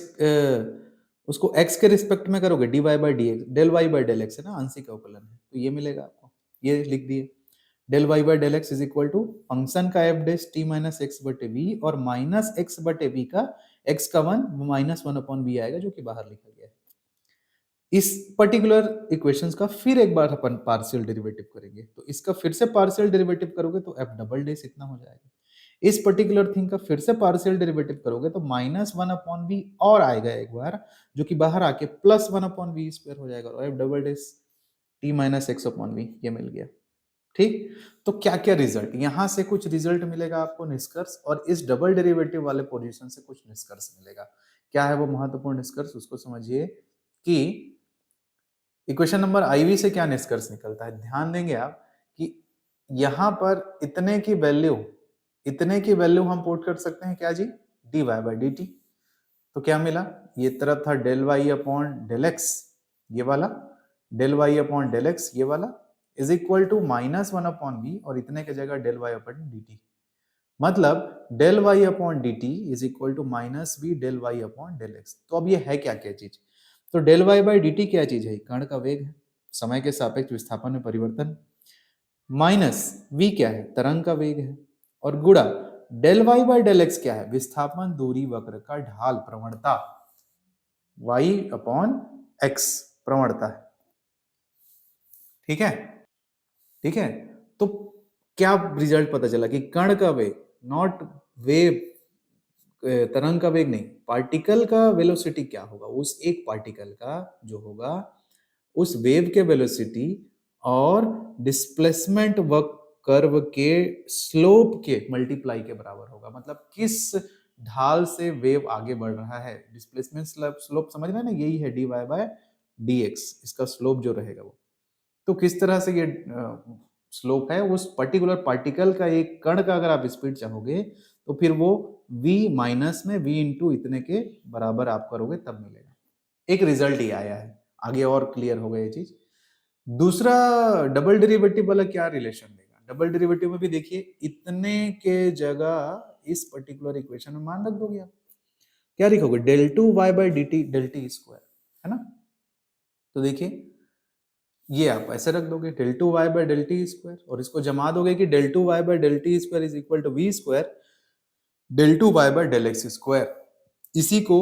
उसको x के रिस्पेक्ट में करोगे dy by d x, del y by del x है ना, आंशिक अवकलन है, तो ये मिलेगा आपको, ये लिख दिए। Del y by del x is equal to function का f dash t minus x बटे वी और माइनस एक्स बटे वी का x का 1 माइनस 1 अपॉन वी आएगा, जो कि बाहर लिखा गया है। इस पर्टिकुलर इक्वेशंस का फिर एक बार अपन पार्शियल डेरिवेटिव करेंगे, तो इसका फिर से पार्शियल डेरिवेटिव करोगे तो एफ डबल डेस इतना हो जाएगा। इस पर्टिकुलर थिंग का फिर से पार्शियल डेरिवेटिव करोगे तो माइनस 1 अपॉन वी और आएगा एक बार, जो कि बाहर आके प्लस 1 अपॉन वी स्क्वायर हो जाएगा और f double dash t minus x upon v, ये मिल गया। ठीक, तो क्या क्या रिजल्ट, यहां से कुछ रिजल्ट मिलेगा आपको निष्कर्ष, और इस डबल डेरिवेटिव वाले पोजीशन से कुछ निष्कर्ष मिलेगा। क्या है वो महत्वपूर्ण निष्कर्ष, उसको समझिए कि इक्वेशन नंबर IV से क्या निष्कर्ष निकलता है। ध्यान देंगे आप कि यहां पर इतने की वैल्यू हम पुट कर सकते हैं क्या जी, dy बाई डी टी। तो क्या मिला, ये तरफ था del Y upon del X, ये वाला del Y upon del X, ये वाला is equal to minus one upon B, और इतने की जगह del Y upon D T. मतलब del Y upon D T is equal to minus B del Y upon del X. तो अब ये है क्या क्या चीज, तो del y by D T क्या चीज है, कण का वेग है, समय के सापेक्ष विस्थापन में परिवर्तन, माइनस वी क्या है, तरंग का वेग है, और गुणा del y by del x क्या है, विस्थापन दूरी वक्र का ढाल, प्रवणता, वाई अपॉन एक्स प्रवणता है। ठीक है, ठीक है। तो क्या रिजल्ट पता चला कि कण का वेग, नॉट वेव, तरंग का वेग नहीं, पार्टिकल का वेलोसिटी क्या होगा, उस एक पार्टिकल का जो होगा उस वेव के वेलोसिटी और डिस्प्लेसमेंट वर्क कर्व के स्लोप के मल्टीप्लाई के बराबर होगा। मतलब किस ढाल से वेव आगे बढ़ रहा है, डिस्प्लेसमेंट स्लोप समझ रहे हैं ना, यही है dy बाय dx, इसका स्लोप जो रहेगा वो। तो किस तरह से ये स्लोप है, उस पर्टिकुलर पार्टिकल का, एक कण का अगर आप स्पीड चाहोगे तो फिर वो v माइनस में v इंटू इतने के बराबर आप करोगे तब मिलेगा। एक रिजल्ट ही आया है, आगे और क्लियर हो गया ये चीज। दूसरा, डबल डेरिवेटिव वाला क्या रिलेशन देगा, डबल डेरिवेटिव में भी देखिए इतने के जगह इस पर्टिकुलर इक्वेशन में मान रख दोगे आप, क्या लिखोगे, del two Y by D t, del T square, है ना। तो देखिए ये आप ऐसे रख दोगे del two Y by del T square, और इसको जमा दोगे कि del two Y by del T square is equal to we square del two Y by del x square. इसी को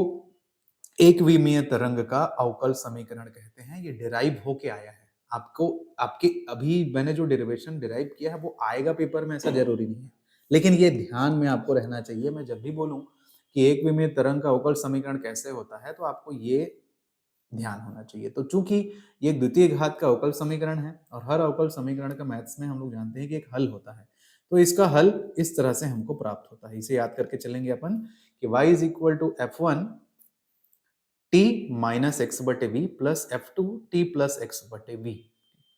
एक विमीय तरंग का अवकल समीकरण कहते हैं। ये डिराइव होके आया है, आपको आपके अभी मैंने जो डेरिवेशन डिराइव किया है वो आएगा पेपर में, ऐसा जरूरी नहीं है, लेकिन ये ध्यान में आपको रहना चाहिए। मैं जब भी बोलूं कि एक विमीय तरंग का अवकल समीकरण कैसे होता है तो आपको ये ध्यान होना चाहिए। तो चूंकि ये द्वितीय घात का अवकल समीकरण है, और हर अवकल समीकरण का मैथ्स में हम लोग जानते हैं कि एक हल होता है, तो इसका हल इस तरह से हमको प्राप्त होता है। इसे याद करके चलेंगे अपन कि y is equal to F1 t minus x बटे V plus F2 t plus X बटे वी,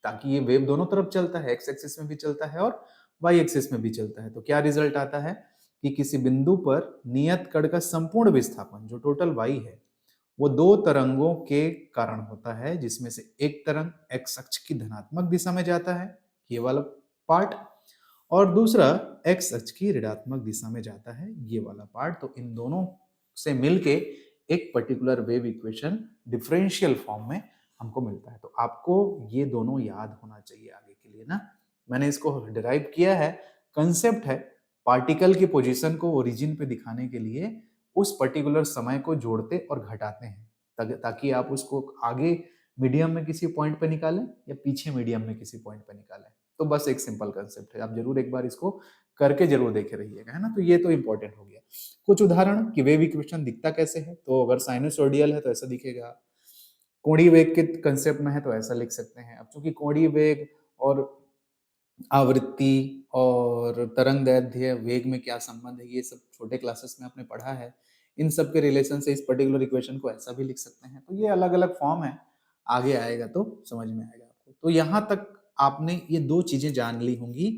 ताकि ये वेव दोनों तरफ चलता है, एक्स एक्सिस में भी चलता है और वाई एक्सिस में भी चलता है। तो क्या रिजल्ट आता है कि किसी बिंदु पर नियत कण का संपूर्ण विस्थापन जो टोटल वाई है वो दो तरंगों के कारण होता है, जिसमें से एक तरंग एक्स अक्ष की धनात्मक दिशा में जाता है, ये वाला पार्ट, और दूसरा एक्स अक्ष की ऋणात्मक दिशा में जाता है, ये वाला पार्ट। तो इन दोनों से मिलके एक particular wave equation differential form में हमको मिलता है। तो आपको ये दोनों याद होना चाहिए आगे के लिए ना। मैंने इसको डिराइव किया है, कंसेप्ट है पार्टिकल की पोजीशन को ओरिजिन पे दिखाने के लिए उस पर्टिकुलर समय को जोड़ते और घटाते हैं, ताकि आप उसको आगे मीडियम में किसी पॉइंट पे निकालें या पीछे मीडियम में किसी पॉइंट पे निकालें। तो बस एक सिंपल कंसेप्ट है, आप जरूर एक बार इसको करके जरूर देखे रहिएगा, है ना। तो ये तो इंपॉर्टेंट हो गया। कुछ उदाहरण कि वेव इक्वेशन दिखता कैसे है, तो अगर साइनसोइडियल है तो ऐसा दिखेगा, कोणीय वेग के कंसेप्ट में है तो ऐसा लिख सकते हैं। अब चूंकि कोणीय वेग और आवृत्ति और तरंग दैर्ध्य वेग में क्या संबंध है, ये सब छोटे क्लासेस में आपने पढ़ा है। इन सब के रिलेशन से इस पर्टिकुलर इक्वेशन को ऐसा भी लिख सकते हैं। तो ये अलग अलग फॉर्म है, आगे आएगा तो समझ में आएगा आपको। तो यहाँ तक आपने ये दो चीजें जान ली होंगी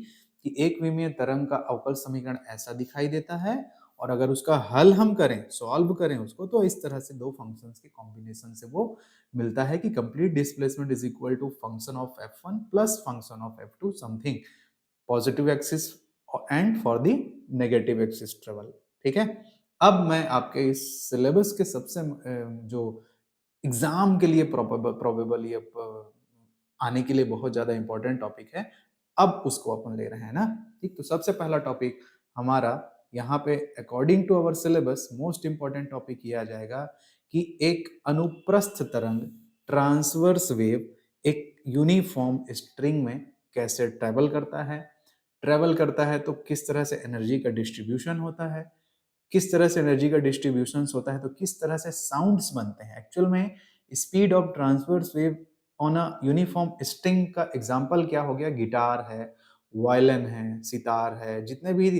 कि एक विमीय तरंग का अवकल समीकरण ऐसा दिखाई देता है, और अगर उसका हल हम करें, सॉल्व करें उसको, तो इस तरह से दो फंक्शंस के कॉम्बिनेशन से वो मिलता है कि complete displacement is equal to function of F1 plus function of F2 something positive axis and for the negative axis travel. ठीक है, अब मैं आपके इस सिलेबस के सबसे जो एग्जाम के लिए प्रोबेबल ये आने के लिए बहुत ज्यादा इंपॉर्टेंट टॉपिक है, अब उसको अपन ले रहे हैं ना। ठीक, तो सबसे पहला टॉपिक हमारा यहाँ पे according to our syllabus most important topic ये आ जाएगा कि एक अनुप्रस्थ तरंग ट्रांसवर्स वेव एक यूनिफॉर्म स्ट्रिंग में कैसे ट्रेवल करता है, ट्रेवल करता है तो किस तरह से एनर्जी का डिस्ट्रीब्यूशन होता है, किस तरह से एनर्जी का डिस्ट्रीब्यूशन होता है तो किस तरह से साउंड्स बनते हैं। एक्चुअल में speed of transverse wave on a uniform string का एग्जांपल क्या हो गया, गिटार है, वायलिन है, सितार है, जितने भी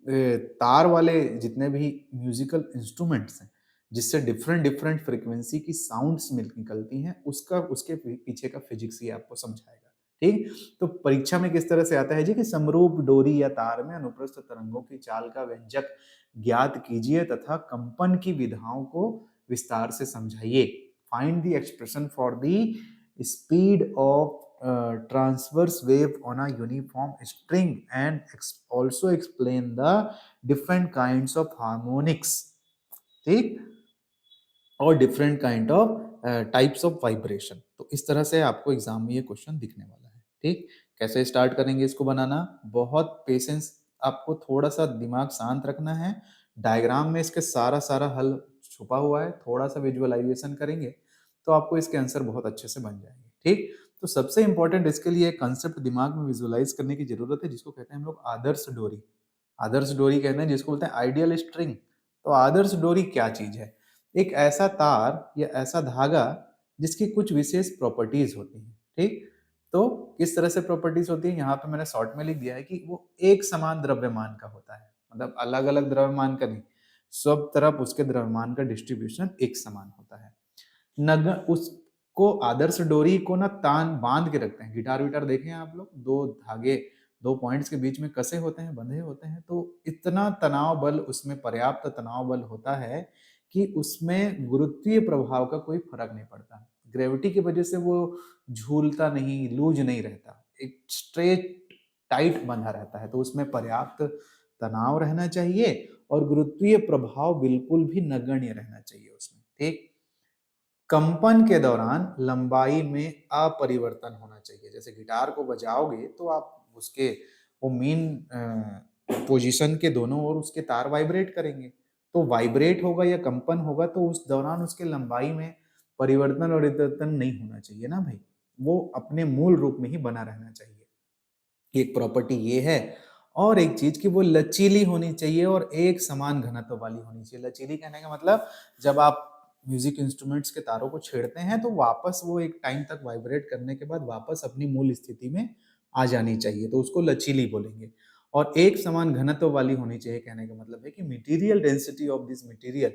तार वाले जितने भी म्यूजिकल इंस्ट्रूमेंट्स हैं जिससे डिफरेंट डिफरेंट फ्रीक्वेंसी की साउंड्स मिल निकलती हैं, उसका उसके पीछे का फिजिक्स ये आपको समझाएगा। ठीक, तो परीक्षा में किस तरह से आता है जी कि समरूप डोरी या तार में अनुप्रस्थ तरंगों की चाल का व्यंजक ज्ञात कीजिए तथा कंपन की विधाओं को विस्तार से समझाइए। Find the expression for the speed of transverse wave on a uniform string and also explain the different kinds of harmonics, ठीक, और different kind of types of vibration. तो इस तरह से आपको एग्जाम में ये क्वेश्चन दिखने वाला है। ठीक, कैसे स्टार्ट करेंगे इसको बनाना, बहुत पेशेंस, आपको थोड़ा सा दिमाग शांत रखना है। डायग्राम में इसके सारा सारा हल छुपा हुआ है, थोड़ा सा विजुअलाइजेशन करेंगे तो आपको इसके आंसर बहुत अच्छे से बन जाएंगे। ठीक, तो सबसे इंपॉर्टेंट इसके लिए कंसेप्ट दिमाग में विजुअलाइज करने की जरूरत है, जिसको कहते हैं हम लोग आदर्श डोरी। आदर्श डोरी कहते हैं जिसको बोलते हैं आइडियल स्ट्रिंग। तो आदर्श डोरी क्या चीज है, एक ऐसा तार या ऐसा धागा जिसकी कुछ विशेष प्रॉपर्टीज होती हैं। ठीक, तो किस तरह से प्रॉपर्टीज होती है, यहाँ पे मैंने शॉर्ट में लिख दिया है कि वो एक समान द्रव्यमान का होता है, मतलब अलग अलग द्रव्यमान का नहीं, सब तरफ उसके द्रव्यमान का डिस्ट्रीब्यूशन एक समान होता है। नग उसको आदर्श डोरी को ना तान बांध के रखते हैं। गिटार विटार देखे हैं आप लोग, दो धागे दो पॉइंट्स के बीच में कसे होते हैं, बंधे होते हैं, तो इतना तनाव बल उसमें, पर्याप्त तनाव बल होता है कि उसमें गुरुत्वीय प्रभाव का कोई फर्क नहीं पड़ता। ग्रेविटी की वजह से वो झूलता नहीं, लूज नहीं रहता, एक स्ट्रेट टाइट बंधा रहता है। तो उसमें पर्याप्त तनाव रहना चाहिए और गुरुत्वीय प्रभाव बिल्कुल भी नगण्य रहना चाहिए उसमें। ठीक, कंपन के दौरान लंबाई में अपरिवर्तन होना चाहिए। जैसे गिटार को बजाओगे तो आप उसके वो मेन पोजीशन के दोनों ओर उसके तार वाइब्रेट करेंगे, तो वाइब्रेट होगा या कंपन होगा तो उस दौरान उसके लंबाई में परिवर्तन और विवर्तन नहीं होना चाहिए ना भाई, वो अपने मूल रूप में ही बना रहना चाहिए। एक प्रॉपर्टी ये है। और एक चीज कि वो लचीली होनी चाहिए और एक समान घनत्व वाली होनी चाहिए। लचीली कहने का मतलब, जब आप म्यूजिक इंस्ट्रूमेंट्स के तारों को छेड़ते हैं तो वापस वो एक टाइम तक वाइब्रेट करने के बाद वापस अपनी मूल स्थिति में आ जानी चाहिए, तो उसको लचीली बोलेंगे। और एक समान घनत्व वाली होनी चाहिए कहने का मतलब है कि material density of this material,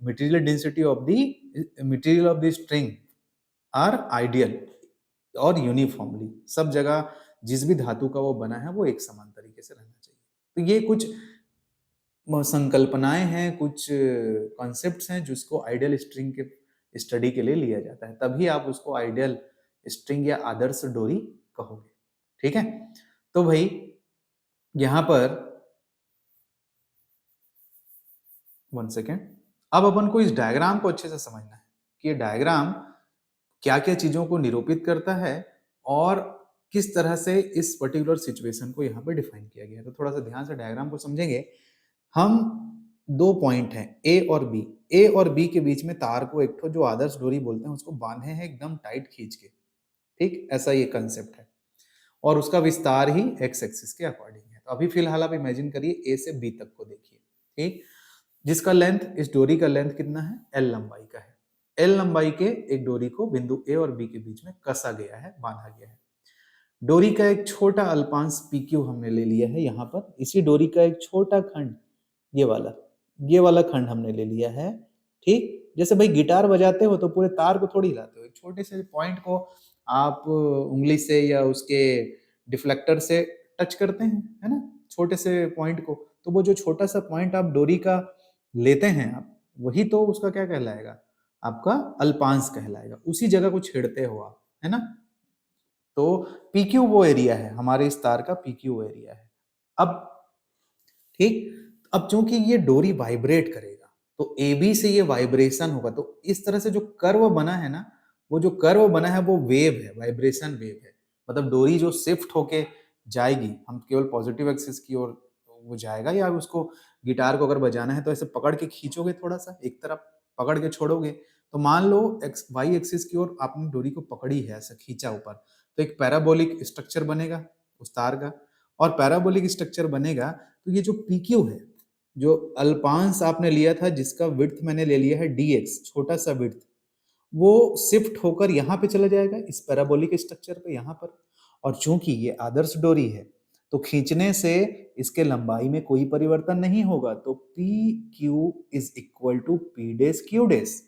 material density of the material of the string are ideal और यूनिफॉर्मली, सब जगह जिस भी धातु का वो बना है वो एक समान तरीके से रहना चाहिए। तो ये कुछ संकल्पनाएं हैं, कुछ कॉन्सेप्ट्स हैं जिसको आइडियल स्ट्रिंग के स्टडी के लिए लिया जाता है, तभी आप उसको आइडियल स्ट्रिंग या आदर्श डोरी कहोगे। ठीक है, तो भाई यहां पर 1 सेकेंड, अब अपन को इस डायग्राम को अच्छे से समझना है कि ये डायग्राम क्या क्या चीजों को निरूपित करता है और किस तरह से इस पर्टिकुलर सिचुएशन को यहाँ पे डिफाइन किया गया है। तो थोड़ा सा ध्यान से डायग्राम को समझेंगे हम। दो पॉइंट हैं ए और बी, ए और बी के बीच में तार को एक जो आदर्श डोरी बोलते हैं उसको बांधे हैं एकदम टाइट खींच के। ठीक, ऐसा ये कंसेप्ट है और उसका विस्तार ही एक्स एक्सिस के अकॉर्डिंग है। तो अभी फिलहाल आप इमेजिन करिए ए से बी तक को देखिए। ठीक, जिसका लेंथ, इस डोरी का लेंथ कितना है, एल लंबाई का है। एल लंबाई के एक डोरी को बिंदु ए और बी के बीच में कसा गया है, बांधा गया है। डोरी का एक छोटा अल्पांश पीक्यू हमने ले लिया है यहाँ पर। इसी डोरी का एक छोटा खंड, ये वाला खंड हमने ले लिया है। ठीक, जैसे भाई गिटार बजाते हो तो पूरे तार को थोड़ी हिलाते हो, एक छोटे से पॉइंट को आप उंगली से या उसके डिफ्लेक्टर से टच करते हैं, है ना, छोटे से पॉइंट को। तो वो जो छोटा सा पॉइंट आप डोरी का लेते हैं आप, वही तो उसका क्या कहलाएगा, आपका अल्पांश कहलाएगा। उसी जगह को छेड़ते हो आप, है ना। तो पीक्यू वो एरिया है, हमारे इस तार का पीक्यू वो एरिया है। अब ठीक, अब चूंकि ये डोरी वाइब्रेट करेगा तो ए बी से ये वाइब्रेशन होगा, तो इस तरह से जो कर्व बना है ना, वो जो कर्व बना है वो वेव है, वाइब्रेशन वेव है। मतलब डोरी जो शिफ्ट होके जाएगी, हम केवल पॉजिटिव एक्सिस की ओर वो जाएगा, या उसको गिटार को अगर बजाना है तो ऐसे पकड़ के खींचोगे, थोड़ा सा एक तरफ पकड़ के छोड़ोगे, तो मान लो एक्स वाई एक्सिस की ओर आपने डोरी को पकड़ी है, ऐसा खींचा ऊपर, तो एक पैराबोलिक स्ट्रक्चर बनेगा उस तार का। और पैराबोलिक स्ट्रक्चर बनेगा तो ये जो पीक्यू है, जो अल्पांश आपने लिया था जिसका विड्थ मैंने ले लिया है dx, छोटा सा विड्थ, वो शिफ्ट होकर यहाँ पे चला जाएगा, इस पैराबोलिक स्ट्रक्चर पे यहाँ पर। और चूंकि ये आदर्श डोरी है तो खींचने से इसके लंबाई में कोई परिवर्तन नहीं होगा, तो P Q is equal to P dash Q dash.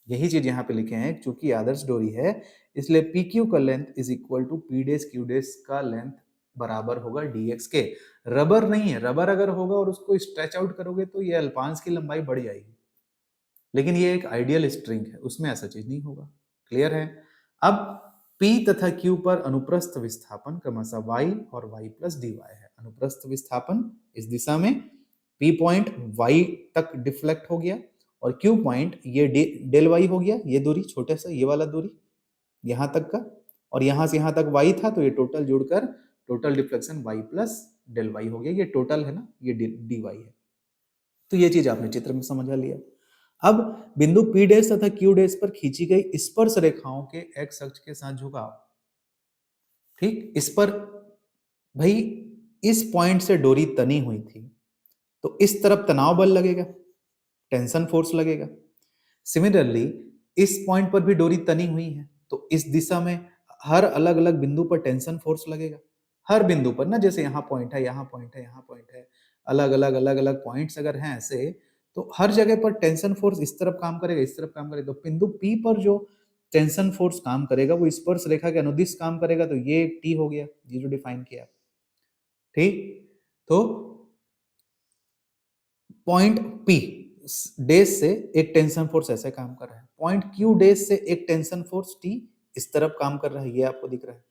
यही चीज यहाँ पे लिखे हैं, चूंकि आदर्श डोरी है इसलिए पी क्यू का length is equal to P dash Q dash का लेंथ बराबर होगा dx के। रबर नहीं है, रबर अगर होगा और उसको स्ट्रेच आउट करोगे तो ये अल्पांश की लंबाई बढ़ जाएगी, लेकिन ये एक आइडियल स्ट्रिंग है, उसमें ऐसा चीज नहीं होगा। क्लियर है? अब P तथा Q पर अनुप्रस्थ विस्थापन क्रमशः y और y प्लस dy है। अनुप्रस्थ विस्थापन इस दिशा में, P पॉइंट y तक डिफ्लेक्ट हो गया और Q पॉइंट ये डेल y हो गया, ये दूरी छोटे सा ये वाला दूरी यहां तक का, और यहां से यहां तक y था तो ये टोटल जुड़कर total deflection y plus del y हो गया। ये टोटल है ना, ये dy है। तो ये चीज आपने चित्र में समझा लिया। अब बिंदु P डैश तथा Q डैश पर खींची गई स्पर्श रेखाओं के x अक्ष के साथ झुकाव। ठीक, इस पर भाई इस पॉइंट से डोरी तनी हुई थी तो इस तरफ तनाव बल लगेगा, टेंशन फोर्स लगेगा। सिमिलरली इस पॉइंट पर भी डोरी तनी हुई है तो इस दिशा में हर अलग अलग बिंदु पर टेंशन फोर्स लगेगा। हर बिंदु पर ना, जैसे यहाँ पॉइंट है, यहाँ पॉइंट है, यहाँ पॉइंट है, अलग अलग पॉइंट्स अगर हैं ऐसे, तो हर जगह पर टेंशन फोर्स इस तरफ काम करेगा, इस तरफ काम करेगा। तो बिंदु P पर जो टेंशन फोर्स काम करेगा वो स्पर्श रेखा के अनुदिश काम करेगा, तो ये T हो गया, ये जो डिफाइन किया। ठीक, तो पॉइंट P डेश से एक टेंशन फोर्स ऐसे काम कर रहा है, पॉइंट Q डेश से एक टेंशन फोर्स T इस तरफ काम कर रहा है, ये आपको दिख रहा है।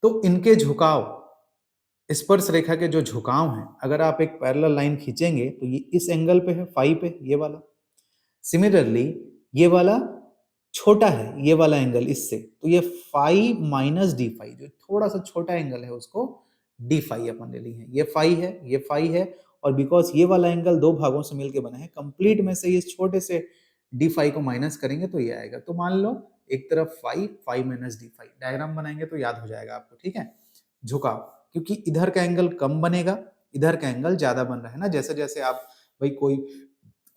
तो इनके झुकाव, स्पर्श रेखा के जो झुकाव हैं, अगर आप एक पैरेलल लाइन खींचेंगे तो ये इस एंगल पे है, फाई पे, ये वाला। सिमिलरली ये वाला छोटा है, ये वाला एंगल इससे, तो ये फाई माइनस डी फाई, जो थोड़ा सा छोटा एंगल है उसको डी फाई अपन ले ली है। ये फाई है, ये फाई है, और बिकॉज ये वाला एंगल दो भागों से मिलकर बना है, कंप्लीट में से ये छोटे से डी फाई को माइनस करेंगे तो ये आएगा। तो मान लो एक तरफ phi, phi minus D phi, diagram बनाएंगे तो याद हो जाएगा आपको। ठीक है, झुकाव, क्योंकि इधर का एंगल कम बनेगा, इधर का एंगल ज्यादा बन रहा है ना। जैसे जैसे आप भाई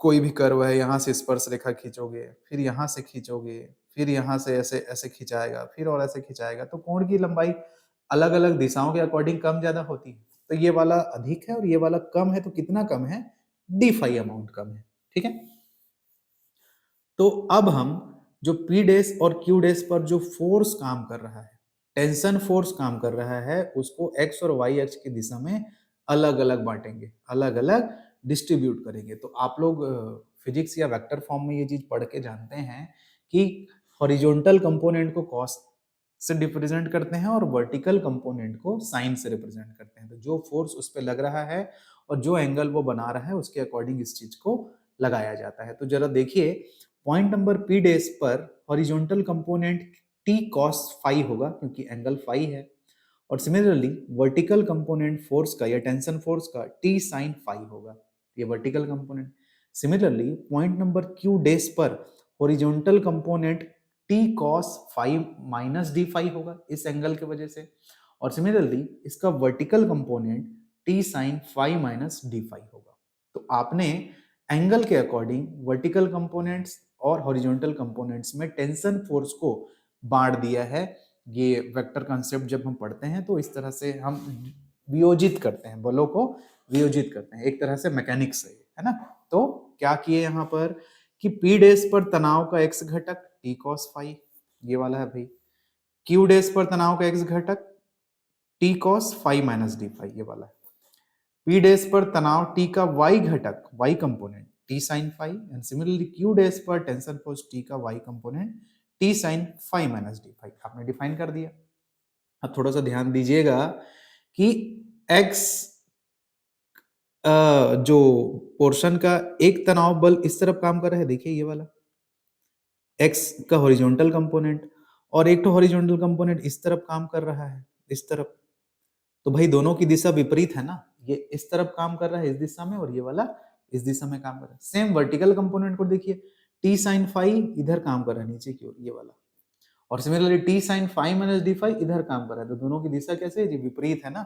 कोई भी कर्व है, यहाँ से स्पर्श रेखा खींचोगे, फिर यहाँ से खींचोगे, फिर यहाँ से ऐसे ऐसे खिंचाएगा, फिर और ऐसे खिंचाएगा, तो कोण की लंबाई अलग अलग दिशाओं के अकॉर्डिंग कम ज्यादा होती है। तो ये वाला अधिक है और ये वाला कम है, तो कितना कम है? डी फाई अमाउंट कम है। ठीक है, तो अब हम जो पी डैश और क्यू डैश पर जो फोर्स काम कर रहा है, टेंशन फोर्स काम कर रहा है, उसको एक्स और वाई अक्ष की दिशा में अलग अलग बांटेंगे, अलग अलग डिस्ट्रीब्यूट करेंगे। तो आप लोग फिजिक्स या वेक्टर फॉर्म में ये चीज पढ़ के जानते हैं कि हॉरिजॉन्टल कंपोनेंट को कॉस से रिप्रेजेंट करते हैं और वर्टिकल कंपोनेंट को साइन से रिप्रेजेंट करते हैं। तो जो फोर्स उस पर लग रहा है और जो एंगल वो बना रहा है उसके अकॉर्डिंग इस चीज को लगाया जाता है। तो जरा देखिए, पॉइंट नंबर पी डैश पर horizontal component T cos phi होगा क्योंकि एंगल फाई है, और सिमिलरली वर्टिकल कंपोनेंट फोर्स का या टेंशन फोर्स का टी साइन फाई होगा, ये vertical component. Similarly point number Q dash पर horizontal component T cos phi minus D phi होगा इस एंगल की वजह से, और सिमिलरली इसका vertical component T sine phi minus D phi होगा। तो आपने एंगल के अकॉर्डिंग वर्टिकल कंपोनेंट्स और हॉरिजॉन्टल कंपोनेंट्स में टेंशन फोर्स को बांट दिया है। ये वेक्टर कॉन्सेप्ट जब हम पढ़ते हैं तो इस तरह से हम वियोजित करते हैं, बलों को वियोजित करते हैं, एक तरह से मैकेनिक्स है ना। तो क्या किए यहाँ पर कि पी डैश पर तनाव का एक्स घटक टी कॉस फाई, ये वाला है भाई। क्यू डैश पर तनाव का एक्स घटक t cos phi minus D phi, ये वाला है। पी डैश पर तनाव टी का वाई घटक, y component T sine phi, and similarly q dash पर टेंशन फोर्स टी का y component T sine phi minus D phi, आपने डिफाइन कर दिया। अब थोड़ा सा ध्यान दीजिएगा कि x जो पोर्शन का एक तनाव बल इस तरफ काम कर रहा है, देखिए ये वाला x का हॉरिजॉन्टल कंपोनेंट, और एक तो हॉरिजॉन्टल कंपोनेंट इस तरफ काम कर रहा है, इस तरफ। तो भाई दोनों की दिशा विपरीत है ना, ये इस तरफ काम कर रहा है इस दिशा में, और ये वाला इस दिशा में काम कर रहा है। सेम वर्टिकल कंपोनेंट को देखिए, टी साइन फाई इधर काम कर रहा है नीचे की ओर, ये वाला, और similarly t sine phi minus D phi इधर काम कर रहा है। तो दोनों की दिशा कैसे है जी? विपरीत है ना।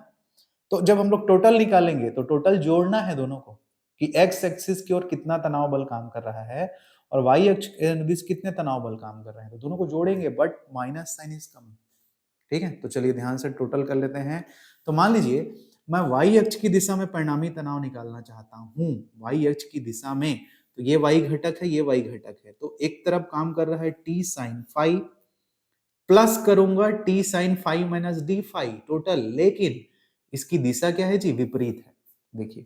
तो जब हम लोग टोटल निकालेंगे तो टोटल जोड़ना है दोनों को कि एक्स एक्सिस की ओर कितना तनाव बल काम कर रहा है और वाई अक्ष के अनुदिश कितने तनाव बल काम कर रहे हैं, तो दोनों को जोड़ेंगे but minus sign is come. ठीक है, तो चलिए ध्यान से टोटल कर लेते हैं। तो मान लीजिए मैं वाई अक्ष की दिशा में परिणामी तनाव निकालना चाहता हूं, वाई अक्ष की दिशा में, तो ये वाई घटक है, ये वाई घटक है, तो एक तरफ काम कर रहा है टी साइन फाई, प्लस करूंगा t sine phi minus D phi total, लेकिन इसकी दिशा क्या है जी, विपरीत है। देखिए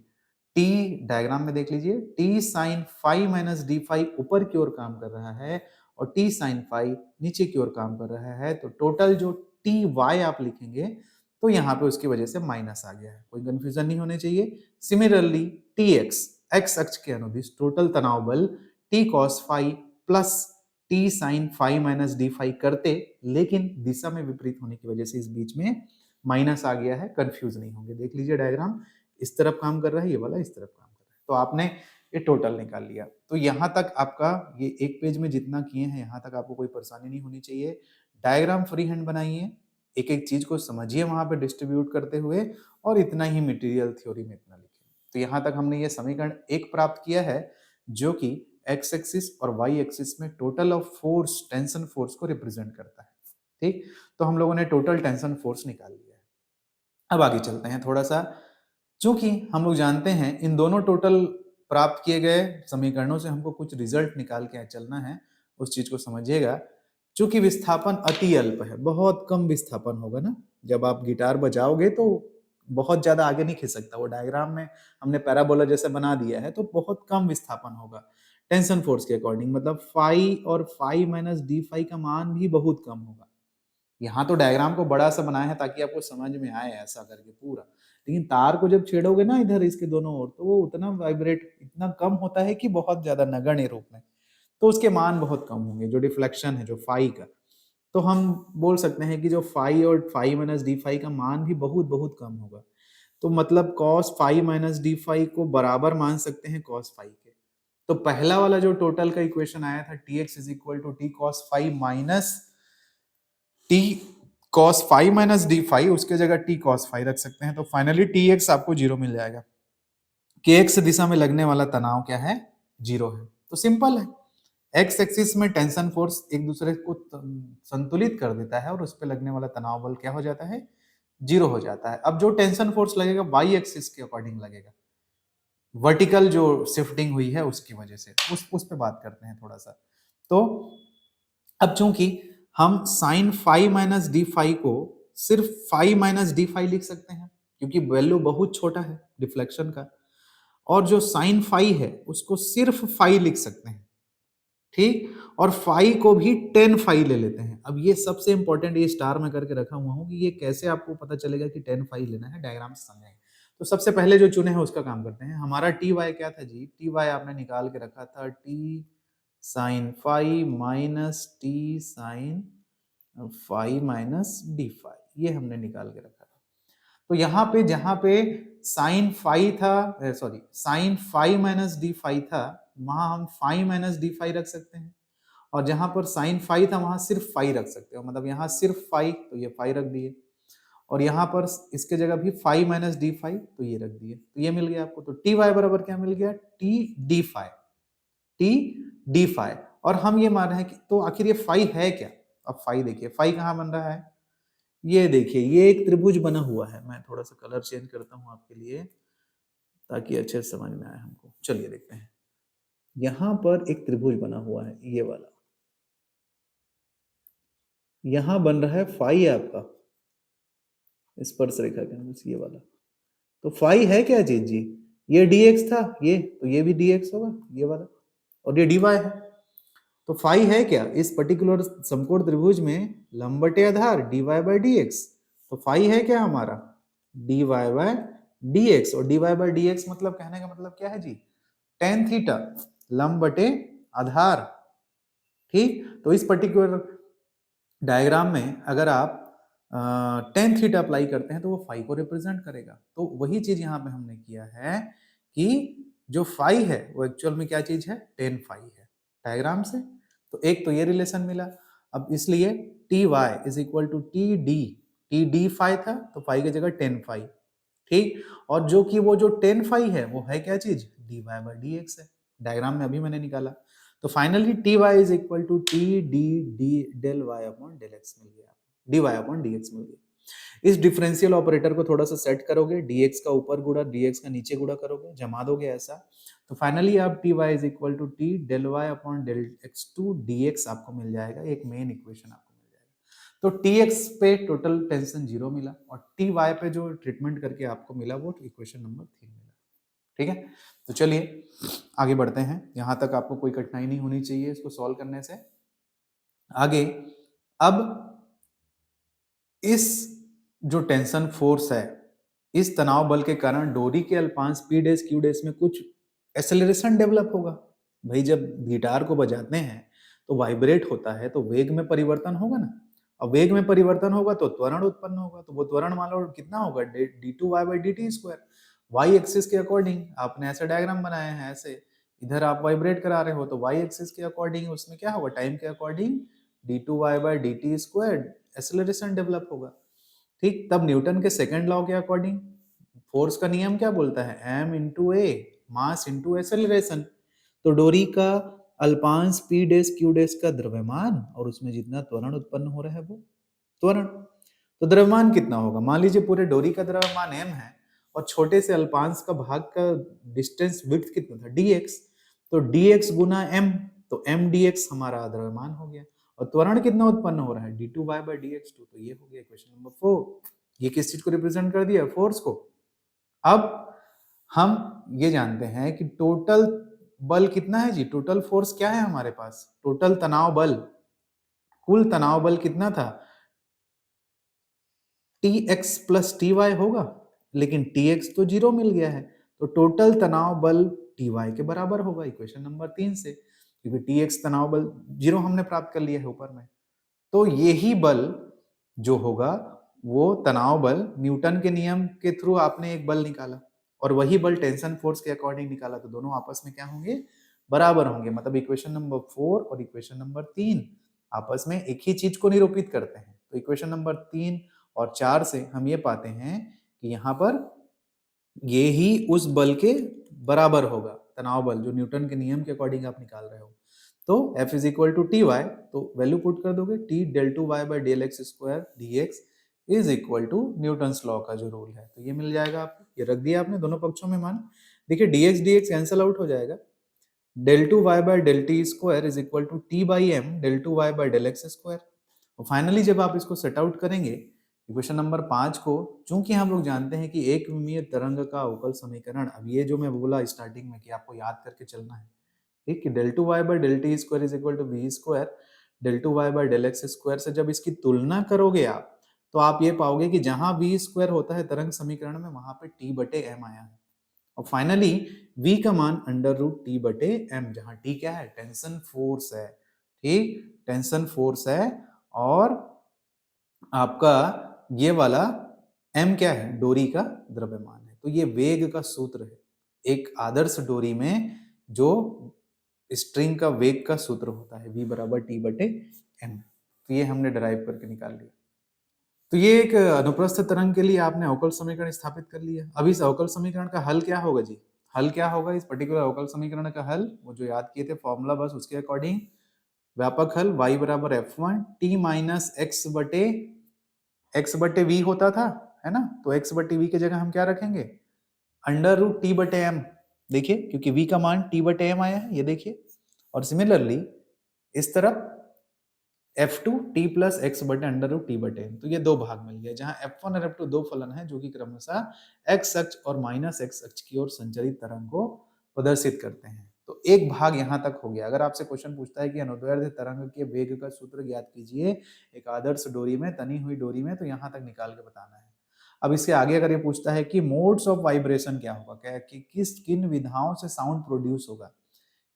टी डायग्राम में देख लीजिए, t sine phi minus D phi ऊपर की ओर काम कर रहा है और टी साइन फाई नीचे की ओर काम कर रहा है, तो टोटल जो टी वाई आप लिखेंगे तो यहाँ पे उसकी वजह से माइनस आ गया है, कोई कंफ्यूजन नहीं होने चाहिए। सिमिलरली टी एक्स, एक्स अक्ष के अनुदिश टोटल तनाव बल t cos phi plus t sine phi minus D phi करते, लेकिन दिशा में विपरीत होने की वजह से इस बीच में माइनस आ गया है, कंफ्यूज नहीं होंगे। देख लीजिए डायग्राम, इस तरफ काम कर रहा है, ये वाला इस तरफ काम कर रहा है, तो आपने ये टोटल निकाल लिया। तो यहाँ तक आपका ये एक पेज में जितना किए हैं, यहाँ तक आपको कोई परेशानी नहीं होनी चाहिए। डायग्राम फ्री हैंड बनाइए, एक एक चीज को समझिए वहां पे डिस्ट्रीब्यूट करते हुए, और इतना ही मटेरियल थ्योरी में इतना लिखिए। तो यहाँ तक हमने ये समीकरण एक प्राप्त किया है, जो कि एक्स एक्सिस और वाई एक्सिस में total of force, tension force को रिप्रेजेंट करता है। ठीक, तो हम लोगों ने टोटल टेंशन फोर्स निकाल लिया है। अब आगे चलते हैं थोड़ा सा, चूंकि हम लोग जानते हैं इन दोनों टोटल प्राप्त किए गए समीकरणों से हमको कुछ रिजल्ट निकाल के चलना है, उस चीज को समझिएगा। चूंकि विस्थापन अति अल्प है, बहुत कम विस्थापन होगा ना, जब आप गिटार बजाओगे तो बहुत ज्यादा आगे नहीं खिंच सकता, वो डायग्राम में हमने पैराबोला जैसे बना दिया है, तो बहुत कम विस्थापन होगा टेंशन फोर्स के अकॉर्डिंग, मतलब फाई और फाई माइनस डी फाई का मान भी बहुत कम होगा। यहाँ तो डायग्राम को बड़ा सा बनाया है ताकि आपको समझ में आए ऐसा करके पूरा, लेकिन तार को जब छेड़ोगे ना इधर इसके दोनों ओर, तो वो उतना वाइब्रेट इतना कम होता है कि बहुत ज्यादा नगण्य रूप में, तो उसके मान बहुत कम होंगे, जो डिफ्लेक्शन है जो फाई का, तो हम बोल सकते हैं कि जो फाई और फाई माइनस डी फाई का मान भी बहुत बहुत कम होगा। तो मतलब cos phi minus D phi को बराबर मान सकते हैं कॉस फाई के। तो पहला वाला जो टोटल का इक्वेशन आया था t x is equal to t cos phi minus t cos phi minus D phi, उसके जगह टी कॉस फाई रख सकते हैं, तो फाइनली टी एक्स आपको जीरो मिल जाएगा। के एक्स दिशा में लगने वाला तनाव क्या है, जीरो है। तो सिंपल है, एक्स एक्सिस में टेंशन फोर्स एक दूसरे को संतुलित कर देता है और उस पर लगने वाला तनाव बल क्या हो जाता है, जीरो हो जाता है। अब जो टेंशन फोर्स लगेगा वाई एक्सिस के अकॉर्डिंग लगेगा, वर्टिकल जो शिफ्टिंग हुई है उसकी वजह से, उस पे बात करते हैं थोड़ा सा। तो अब चूंकि हम sine phi minus D phi को सिर्फ फाई माइनस डी फाई लिख सकते हैं, क्योंकि वैल्यू बहुत छोटा है डिफ्लेक्शन का, और जो साइन फाई है उसको सिर्फ फाई लिख सकते हैं। ठीक, और फाई को भी 10 फाई ले लेते हैं। अब ये सबसे इंपॉर्टेंट, ये स्टार में करके रखा हुआ हूं कि ये कैसे आपको पता चलेगा कि 10 फाई लेना है, डायग्राम से समझेंगे। तो सबसे पहले जो चुने हैं उसका काम करते हैं। हमारा टी वाई क्या था जी, टी वाई आपने निकाल के रखा था T sine phi minus T sine phi minus D phi, ये हमने निकाल के रखा था। तो यहाँ पे जहां पे साइन फाई था, sorry sine phi minus D phi था, वहां हम फाई माइनस डी फाई रख सकते हैं, और जहां पर साइन फाई था वहां सिर्फ फाई रख सकते हो, मतलब यहाँ सिर्फ फाई, तो ये फाई रख दिए, और यहाँ पर इसके जगह भी फाई माइनस डी फाई, तो ये रख दिए, तो ये मिल गया आपको। तो टी वाई बराबर क्या मिल गया, T D phi, T D phi. और हम ये मान रहे हैं कि तो आखिर ये फाई है क्या। अब फाई देखिए, फाई कहाँ बन रहा है, ये देखिए ये एक त्रिभुज बना हुआ है, मैं थोड़ा सा कलर चेंज करता हूँ आपके लिए ताकि अच्छे से समझ में आए हमको। चलिए देखते हैं, यहां पर एक त्रिभुज बना हुआ है, ये वाला, यहां बन रहा है फाई आपका स्पर्श रेखा के अनुसार, ये वाला। तो फाई है क्या चीज जी, ये dx था, ये तो ये भी dx होगा ये वाला, और ये dy है। तो फाई है क्या, इस पर्टिकुलर समकोण त्रिभुज में लंबटे आधार dy बाई dx, तो फाई है क्या हमारा dy बाई dx, और dy बाई dx मतलब कहने का मतलब क्या है जी, tan थीटा लंब बटे आधार। ठीक, तो इस पर्टिकुलर डायग्राम में अगर आप tan थीटा अप्लाई करते हैं तो वो फाई को रिप्रेजेंट करेगा। तो वही चीज यहाँ पे हमने किया है कि जो फाई है वो एक्चुअल में क्या चीज है, tan फाई है डायग्राम से। तो एक तो ये रिलेशन मिला। अब इसलिए T Y is equal to T D phi था, तो फाई की जगह tan फाई। ठीक, और जो कि वो जो tan फाई है वो है क्या चीज, dy बाई dx है, डायग्राम में अभी मैंने निकाला। तो finally T Y is equal to T D D del Y upon del X मिल गया, D Y upon D X मिल गया। इस डिफरेंशियल ऑपरेटर को थोड़ा सा सेट करोगे, dx का ऊपर गुणा dx का नीचे गुणा करोगे, जमा दोगे ऐसा, तो फाइनली आप T Y is equal to T del Y upon del X two D X आपको मिल जाएगा, एक मेन इक्वेशन आपको मिल जाएगा। तो टी एक्स पे टोटल टेंशन 0 मिला और टी वाई पे जो ट्रीटमेंट करके आपको मिला वो इक्वेशन नंबर 3 मिला। ठीक है, तो चलिए आगे बढ़ते हैं, यहां तक आपको कोई कठिनाई नहीं होनी चाहिए इसको सॉल्व करने से। आगे अब इस जो टेंशन फोर्स है, इस तनाव बल के कारण डोरी के अल्पांश पी डेस क्यू डेस में कुछ एक्सेलरेशन डेवलप होगा। भाई जब गिटार को बजाते हैं तो वाइब्रेट होता है तो वेग में परिवर्तन होगा ना, अब वेग में परिवर्तन होगा तो त्वरण उत्पन्न होगा, तो वो त्वरण मान लो कितना होगा, d2y/dt²। वाई एक्सिस के अकॉर्डिंग आपने ऐसे डायग्राम बनाए हैं, ऐसे इधर आप वाइब्रेट करा रहे हो तो वाई एक्सिस के अकॉर्डिंग उसमें क्या होगा, टाइम के अकॉर्डिंग d2y/dt² एक्सेलरेशन डेवलप होगा। ठीक, तब न्यूटन के सेकंड लॉ के अकॉर्डिंग फोर्स का नियम क्या बोलता है, m इंटू ए, मास इंटू एक्सेलरेशन। तो डोरी का अल्पांश p डेस q डेस का द्रव्यमान और उसमें जितना त्वरण उत्पन्न हो रहा है वो त्वरण। तो द्रव्यमान कितना होगा, मान लीजिए पूरे डोरी का द्रव्यमान m है और छोटे से अल्पांश का भाग का डिस्टेंस विड्थ कितना था, dx, तो dx गुना m, तो m dx हमारा द्रव्यमान हो गया। और त्वरण कितना उत्पन्न हो रहा है, d2y/dx2, तो ये हो गया इक्वेशन नंबर 4। ये किस चीज को रिप्रेजेंट कर दिया, फोर्स को। अब हम ये जानते हैं कि टोटल बल कितना है जी, टोटल फोर्स क्या है हमारे पास, टोटल तनाव बल, कुल तनाव बल कितना था, tx प्लस ty होगा, लेकिन tx तो 0 मिल गया है, तो टोटल तनाव बल ty के बराबर होगा इक्वेशन नंबर 3 से, क्योंकि tx तनाव बल 0 हमने प्राप्त कर लिया है ऊपर में। तो यही बल जो होगा वो तनाव बल, न्यूटन के नियम के थ्रू आपने एक बल निकाला और वही बल टेंशन फोर्स के अकॉर्डिंग निकाला, तो दोनों आपस में क्या होंगे, बराबर होंगे। मतलब इक्वेशन नंबर 4 और इक्वेशन नंबर 3 आपस में एक ही चीज को निरूपित करते हैं। तो इक्वेशन नंबर 3 और 4 से हम ये पाते हैं कि यहाँ पर ये ही उस बल के बराबर होगा, तनाव बल जो न्यूटन के नियम के अकॉर्डिंग आप निकाल रहे हो। तो F is equal to T Y, तो वैल्यू पुट कर दोगे, T del two Y by del x square D X is equal to Newton law का जो रूल है, तो ये मिल जाएगा आपको। ये रख दिया आपने दोनों पक्षों में मान, देखिए dx कैंसिल आउट हो जाएगा, del two Y by del T square is equal to T by M del two Y by del x square. और फाइनली जब आप इसको सेट आउट करेंगे इक्वेशन नंबर 5 को, चूंकि हम लोग जानते हैं कि एक विमीय तरंग का अवकल समीकरण, अब ये जो मैं बोला स्टार्टिंग में कि आपको याद करके चलना है, ठीक, कि del two Y by del T square is equal to we square del two Y by del x square से जब इसकी तुलना करोगे आप, तो आप ये पाओगे कि जहां वी स्क्वायर होता है तरंग समीकरण में, वहां पे टी बटे एम आया है। और फाइनली v का मान अंडर रूट टी बटे एम, जहां t क्या है, टेंशन फोर्स है, ठीक, टेंशन फोर्स है, और आपका ये वाला m क्या है, डोरी का द्रव्यमान है। तो ये वेग का सूत्र है, एक आदर्श डोरी में जो स्ट्रिंग का वेग का सूत्र होता है v बराबर टी बटे एम, तो ये हमने डराइव करके निकाल लिया। तो ये एक अनुप्रस्थ तरंग के लिए आपने अवकल समीकरण स्थापित कर लिया। अब इस अवकल समीकरण का हल क्या होगा जी, हल क्या होगा इस पर्टिकुलर अवकल समीकरण का हल, वो जो याद किए थे फॉर्मूला, बस उसके अकॉर्डिंग व्यापक हल y बराबर f1 t माइनस x बटे v होता था, है ना, तो x बटे v की जगह हम क्या रखेंगे, अंडर रूट टी बटे एम, देखिए क्योंकि v का मान t बटे एम आया है, ये देखिए। और सिमिलरली इस तरफ f2 t प्लस x बटे अंडर रूट टी बटे एम, तो ये दो भाग मिल गए, जहां f1 और f2 दो फलन है जो कि क्रमशः x अक्ष और माइनस x अक्ष की ओर संचरित तरंग को प्रदर्शित करते हैं। तो एक भाग यहां तक हो गया। अगर आपसे क्वेश्चन पूछता है कि अनुदैर्ध्य तरंग के वेग का सूत्र ज्ञात कीजिए एक आदर्श डोरी में, तनी हुई डोरी में, तो यहां तक निकाल के बताना है। अब इसके आगे अगर ये पूछता है कि मोड्स ऑफ वाइब्रेशन क्या होगा, क्या कि किन विधाओं से साउंड प्रोड्यूस होगा,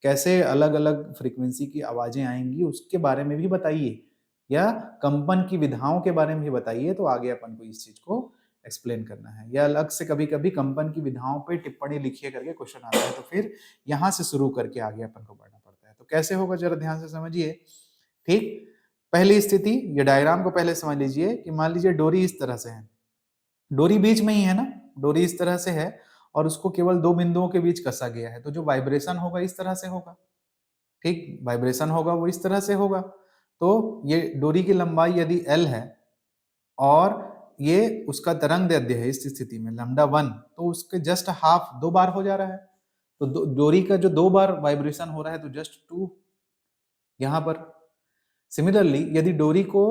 कैसे अलग अलग फ्रीक्वेंसी की आवाजें आएंगी, उसके बारे में भी बताइए, या कंपन की विधाओं के बारे में भी बताइए, तो आगे अपन को इस चीज को एक्सप्लेन करना है। या अलग से कभी कभी कंपन की विधाओं पे टिप्पणी लिखिए करके क्वेश्चन आता है, तो फिर यहाँ से शुरू करके आगे अपन को बढ़ना पड़ता है। तो कैसे होगा जरा ध्यान से समझिए। ठीक, पहली स्थिति, ये डायग्राम को पहले समझ लीजिए कि मान लीजिए डोरी इस तरह से है, डोरी बीच में ही है ना, डोरी इस तरह से है और उसको केवल दो बिंदुओं के बीच कसा गया है, तो जो वाइब्रेशन होगा इस तरह से होगा, ठीक, वाइब्रेशन होगा वो इस तरह से होगा। तो ये डोरी की लंबाई यदि L है और ये उसका तरंग दैर्ध्य है इस स्थिति में लैम्डा 1, तो उसके जस्ट हाफ 2 बार हो जा रहा है। तो डोरी का जो 2 बार वाइब्रेशन हो रहा है तो जस्ट 2 यहाँ पर। सिमिलरली यदि डोरी को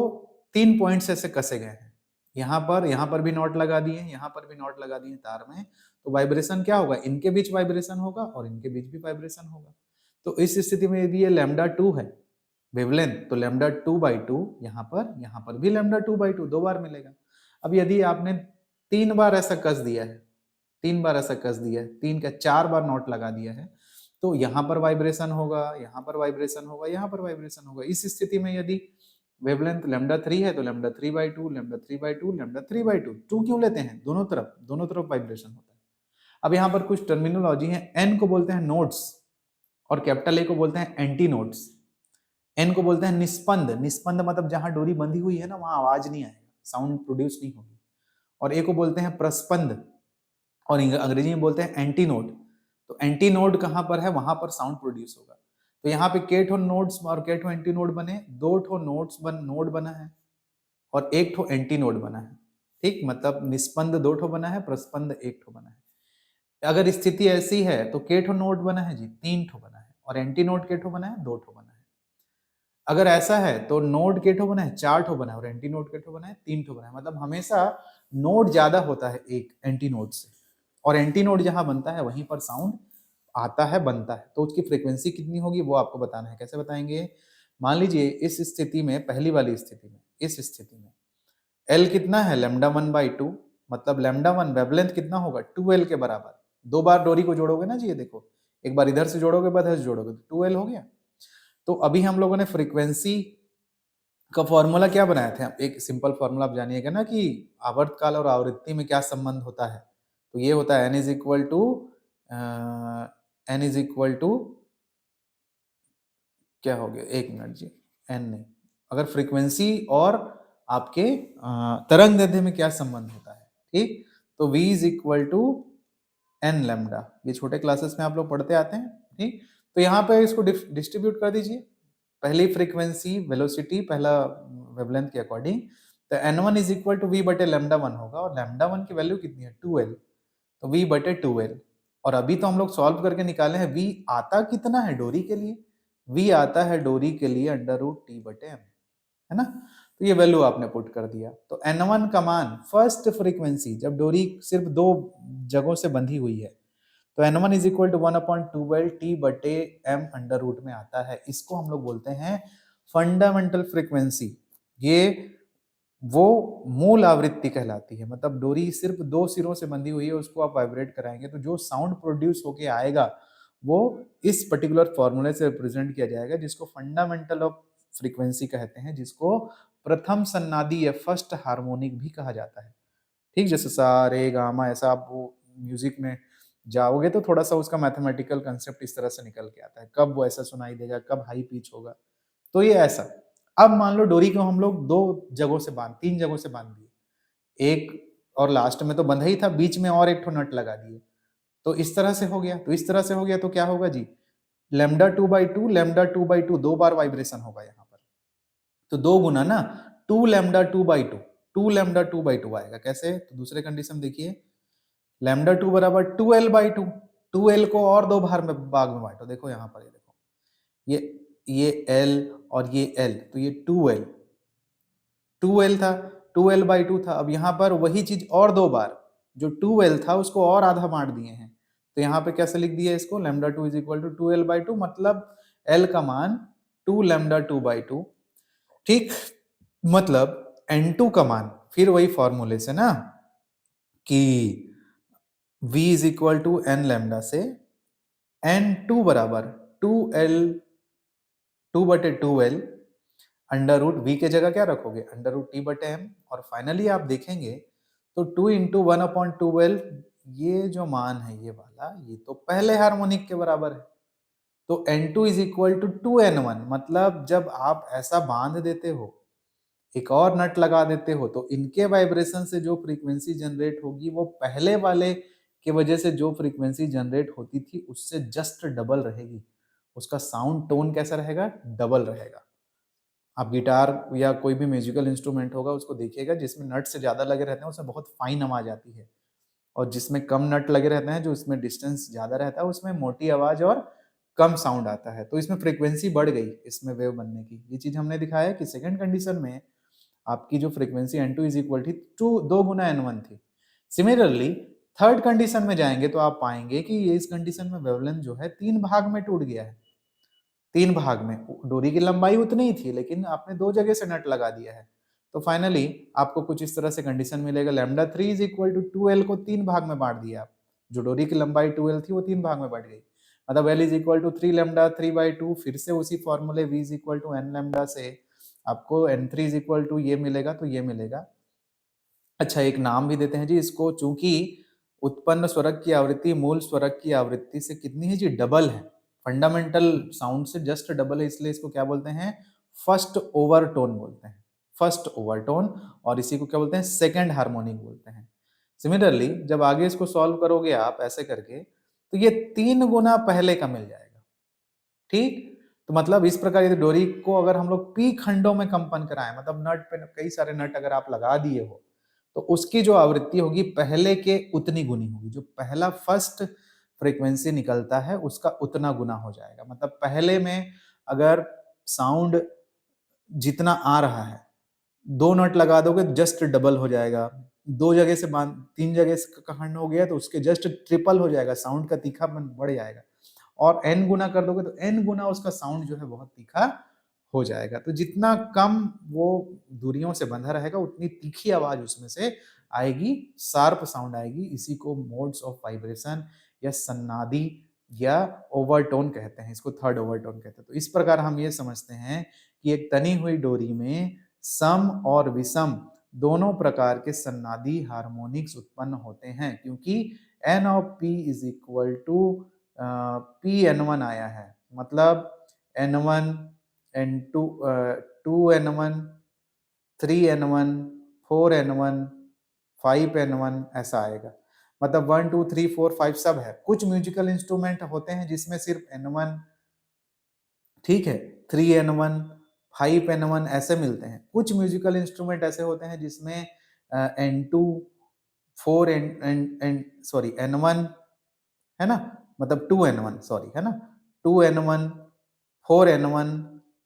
3 पॉइंट्स ऐसे कसे गए हैं, यहाँ पर भी नॉट लगा दिए, यहाँ पर भी नॉट लगा दिए तार में, तो वाइब्रेशन क्या होगा, इनके बीच वाइब्रेशन होगा और इनके बीच भी वाइब्रेशन होगा। तो इस स्थिति में यदि ये लैम्डा 2 है वेवलेंथ, तो लैम्डा 2/2 यहाँ पर भी लैम्डा 2/2 2 बार मिलेगा। अब यदि आपने 3 बार ऐसा कस दिया है, 3 बार ऐसा कस दिया है, 3 क्या 4 बार नॉट लगा दिया है, तो यहाँ पर वाइब्रेशन होगा, यहाँ पर वाइब्रेशन होगा, यहाँ पर वाइब्रेशन होगा। इस स्थिति में यदि वेवलेंथ लैम्डा 3 है तो लैम्डा 3/2, लैम्डा 3/2, लैम्डा 3/2। 2 क्यों लेते हैं, दोनों तरफ वाइब्रेशन होता है। अब यहाँ पर कुछ टर्मिनोलॉजी है, एन को बोलते हैं नोड्स और कैपिटल ए को बोलते हैं एंटी नोड्स। एन को बोलते हैं निस्पंद, निस्पंद मतलब जहां डोरी बंधी हुई है ना वहां आवाज नहीं आएगा, साउंड प्रोड्यूस नहीं होगी। और ए को बोलते हैं प्रस्पंद और अंग्रेजी में बोलते हैं एंटी नोड। तो एंटी नोड कहां पर है, वहां पर साउंड प्रोड्यूस होगा। तो यहाँ पे के ठो नोड्स और के ठो एंटी नोड बने, 2 ठो नोड बना है और 1 ठो एंटी नोड बना है। ठीक, मतलब निस्पंद 2 ठो बना है, प्रस्पंद 1 ठो बना है। अगर स्थिति ऐसी है तो के ठो नोड बना है जी, 3 ठो बना है और एंटी नोड के ठो बना है, 2 ठो बना है। अगर ऐसा है तो नोड के ठो बना है, 4 ठो बना है और एंटी नोड के ठो बना है, 3 ठो बना है। मतलब हमेशा नोड ज्यादा होता है एक एंटी नोड से, और एंटी नोड जहां बनता है वहीं पर साउंड आता है, बनता है। तो उसकी फ्रीक्वेंसी कितनी होगी वो आपको बताना है। कैसे बताएंगे, मान लीजिए इस स्थिति में, पहली वाली स्थिति में, इस स्थिति में L कितना है, लैम्डा 1/2, मतलब लैम्डा 1 वेवलेंथ कितना होगा, 2L के बराबर। 2 बार डोरी को जोड़ोगे ना जी, ये देखो, एक बार इधर से जोड़ोगे, बाद इधर से जोड़ोगे तो 2L हो गया। तो अभी हम लोगों ने फ्रीक्वेंसी का फॉर्मूला क्या बनाया था, एक सिंपल फॉर्मूला आप जानिएगा ना कि आवर्तकाल और आवृत्ति में क्या संबंध होता है। तो ये होता है n इज इक्वल टू क्या हो गया, एक मिनट जी, n नहीं, अगर फ्रीक्वेंसी और आपके तरंग दैर्ध्य में क्या संबंध होता है, ठीक, तो v is equal to n lambda, ये छोटे क्लासेस में आप लोग पढ़ते आते हैं। ठीक, तो यहाँ पे इसको डिस्ट्रीब्यूट कर दीजिए, पहली फ्रीक्वेंसी वेलोसिटी पहला वेवलेंथ के अकॉर्डिंग, तो n1 is equal to v बटे लैम्डा 1 होगा और लैम्डा 1 की वैल्यू कितनी है, 2L, तो v बटे 2L। और अभी तो हम लोग सॉल्व करके निकाले हैं, v आता कितना है डोरी के लिए, v आता है डोरी के लिए √T/m, है ना। तो ये वैल्यू आपने पुट कर दिया, तो n1 का मान फर्स्ट फ्रीक्वेंसी, जब डोरी सिर्फ 2 जगहों से बंधी हुई है, तो n1 is equal to 1/2L T/m under root में आता है। इसको हम लोग बोलते हैं फंडामेंटल फ्रीक्वेंसी। ये वो मूल आवृत्ति कहलाती है, मतलब डोरी सिर्फ 2 सिरों से बंधी हुई है, उसको आप वाइब्रेट कराएंगे तो जो साउंड प्रोड्यूस होके आएगा वो इस पर्टिकुलर फॉर्मूले से रिप्रेजेंट किया जाएगा, जिसको फंडामेंटल ऑफ फ्रीक्वेंसी कहते हैं, जिसको प्रथम सन्नादी या फर्स्ट हार्मोनिक भी कहा जाता है। ठीक, जैसे सा रे गामा, ऐसा आप वो म्यूजिक में जाओगे तो थोड़ा सा उसका मैथमेटिकल कंसेप्ट इस तरह से निकल के आता है, कब वो ऐसा सुनाई देगा, कब हाई पिच होगा, तो ये ऐसा। अब मान लो डोरी को हम लोग 3 जगहों से बांध दिए, एक और लास्ट में तो बंधा ही था, बीच में और एक ठो नट लगा दिए, तो इस तरह से हो गया। तो इस तरह से हो गया तो क्या होगा जी, लैम्डा 2/2 2 बार वाइब्रेशन होगा यहाँ पर, तो 2 गुना ना 2 लैम्डा 2/2, 2 लैम्डा 2/2 आएगा। कैसे, तो दूसरे कंडीशन देखिए, लैम्डा 2 बराबर 2L/2, 2L को और 2 भाग में बांटो, देखो यहाँ पर, ये देखो, ये L और ये L, तो ये 2L था, 2L/2 था। अब यहाँ पर वही चीज और 2 बार, जो 2L था उसको और आधा बांट दिए हैं, तो यहाँ पे कैसे लिख दिया इसको, lambda 2 is equal to 2L/2, मतलब L का मान 2 लैम्डा 2/2। ठीक, मतलब N2 का मान फिर वही फॉर्मूले से ना कि v is equal to n lambda से N2 बराबर 2/2L अंडर रूट v के जगह क्या रखोगे, अंडर रूट T/m, और फाइनली आप देखेंगे तो 2 इंटू 1/2L, ये जो मान है ये वाला, ये तो पहले हार्मोनिक के बराबर है। तो N2 is equal to 2N1, मतलब जब आप ऐसा बांध देते हो, एक और नट लगा देते हो, तो इनके वाइब्रेशन से जो फ्रीक्वेंसी जनरेट होगी वो पहले वाले के वजह से जो फ्रीक्वेंसी जनरेट होती थी उससे जस्ट डबल रहेगी, उसका साउंड टोन कैसा रहेगा, डबल रहेगा। आप गिटार या कोई भी म्यूजिकल इंस्ट्रूमेंट होगा उसको देखिएगा, जिसमें नट से ज्यादा लगे रहते हैं उसमें बहुत फाइन आवाज आती है, और जिसमें कम नट लगे रहते हैं, जो उसमें डिस्टेंस ज्यादा रहता है, उसमें मोटी आवाज और कम साउंड आता है। तो इसमें फ्रीक्वेंसी बढ़ गई इसमें वेव बनने की। ये चीज हमने दिखाया कि सेकंड कंडीशन में आपकी जो फ्रीक्वेंसी N2 इज इक्वल थी 2 गुना N1 थी। सिमिलरली थर्ड कंडीशन में जाएंगे तो आप पाएंगे कि ये इस कंडीशन में वेवलेंथ जो है 3 भाग में टूट गया है। 3 भाग में डोरी की लंबाई उतनी ही थी, लेकिन आपने 2 जगह से नट लगा दिया है। तो फाइनली आपको कुछ इस तरह से कंडीशन मिलेगा, λ3 इज इक्वल टू 2L को 3 भाग में बांट दिया आप। जो डोरी की लंबाई 2L थी वो 3 भाग में बढ़ गई, मतलब L इज इक्वल टू 3λ3/2। फिर से उसी फॉर्मूले V is equal to n λ से आपको N3 इज इक्वल टू ये मिलेगा, तो ये मिलेगा। अच्छा, एक नाम भी देते हैं जी इसको, चूंकि उत्पन्न स्वरक की आवृत्ति मूल स्वरक की आवृत्ति से कितनी है जी, डबल है। फंडामेंटल साउंड से जस्ट डबल है, इसलिए इसको क्या बोलते हैं, फर्स्ट ओवरटोन बोलते हैं, फर्स्ट ओवरटोन। और इसी को क्या बोलते हैं, सेकंड हार्मोनिक बोलते हैं। सिमिलरली जब आगे इसको सॉल्व करोगे आप ऐसे करके, तो ये 3 गुना पहले का मिल जाएगा। ठीक, तो मतलब इस प्रकार यदि डोरी को अगर हम लोग पी खंडों में कंपन कराएं, मतलब नट पे कई सारे नट अगर आप लगा दिए हो, तो उसकी जो आवृत्ति होगी पहले के उतनी गुनी होगी। जो पहला फर्स्ट फ्रीक्वेंसी निकलता है उसका उतना गुना हो जाएगा। मतलब पहले में अगर साउंड जितना आ रहा है, 2 नट लगा दोगे जस्ट डबल हो जाएगा। 2 जगह से 3 जगह से खंड हो गया तो उसके जस्ट ट्रिपल हो जाएगा, साउंड का तीखापन बढ़ जाएगा। और n गुना कर दोगे तो n गुना उसका साउंड जो है बहुत तीखा हो जाएगा। तो जितना कम वो दूरियों से बंधा रहेगा उतनी तीखी आवाज उसमें से आएगी, शार्प साउंड आएगी। इसी को मोड्स ऑफ वाइब्रेशन या सन्नादी या ओवरटोन कहते हैं, इसको थर्ड ओवरटोन कहते हैं। तो इस प्रकार हम ये समझते हैं कि एक तनी हुई डोरी में सम और विषम दोनों प्रकार के सन्नादी हार्मोनिक्स उत्पन्न होते हैं, क्योंकि n of p is equal to Pn1 आया है। मतलब N1 N2 2N1 3N1 4N1 5N1 ऐसा आएगा। मतलब 1 2 3 4 5 सब है। कुछ म्यूजिकल इंस्ट्रूमेंट होते हैं जिसमें सिर्फ N1, ठीक है, 3N1 5N1 ऐसे मिलते हैं। कुछ म्यूजिकल इंस्ट्रूमेंट ऐसे होते हैं जिसमें N2 4 N सॉरी N1 है ना, मतलब 2N1 सॉरी, है ना, 2N1 4N1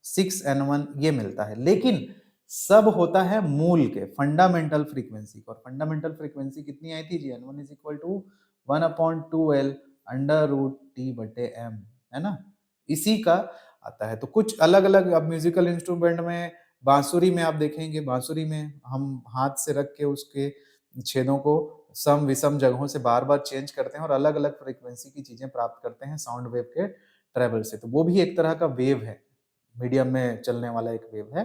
6N1 ये मिलता है। लेकिन सब होता है मूल के फंडामेंटल फ्रीक्वेंसी और फंडामेंटल फ्रीक्वेंसी कितनी आई थी जी, N1 is equal to 1/2L √T/m, है ना, इसी का आता है। तो कुछ अलग अलग अब म्यूजिकल इंस्ट्रूमेंट में, बांसुरी में आप देखेंगे, बांसुरी में हम हाथ से रख के उसके छेदों को सम विषम जगहों से बार बार चेंज करते हैं और अलग अलग फ्रीक्वेंसी की चीजें प्राप्त करते हैं साउंड वेव के ट्रेवल से। तो वो भी एक तरह का वेव है, मीडियम में चलने वाला एक वेव है।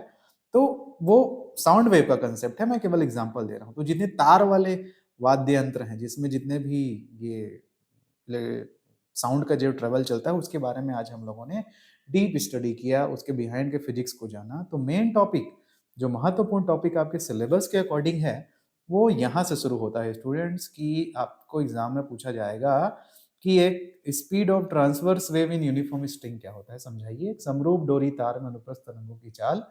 तो वो साउंड वेव का कंसेप्ट है, मैं केवल एग्जांपल दे रहा हूँ। तो जितने तार वाले वाद्य यंत्र हैं, जिसमें जितने भी ये साउंड का जो ट्रेवल चलता है, उसके बारे में आज हम लोगों ने डीप स्टडी किया, उसके बिहाइंड के फिजिक्स को जाना। तो मेन टॉपिक, जो महत्वपूर्ण टॉपिक आपके सिलेबस के अकॉर्डिंग है, वो यहाँ से शुरू होता है स्टूडेंट्स, की आपको एग्जाम में पूछा जाएगा कि एक speed of transverse wave in uniform string क्या होता है, समझाइए। एक समरूप डोरी तार में अनुप्रस्थ तरंगों की चाल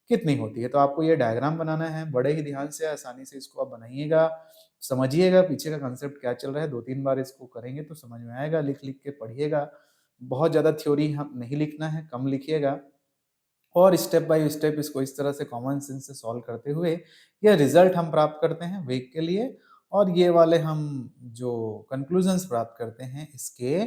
कितनी होती है। तो आपको ये डायग्राम बनाना है, बड़े ही ध्यान से, आसानी से इसको आप बनाइएगा, समझिएगा पीछे का कंसेप्ट क्या चल रहा है। 2-3 बार इसको करेंगे तो समझ में आएगा, लिख लिख के पढ़िएगा। बहुत ज्यादा थ्योरी हम नहीं लिखना है, कम लिखिएगा, और स्टेप बाय स्टेप इसको इस तरह से कॉमन सेंस से सॉल्व करते हुए ये रिजल्ट हम प्राप्त करते हैं वेग के लिए, और ये वाले हम जो कंक्लूजन्स प्राप्त करते हैं इसके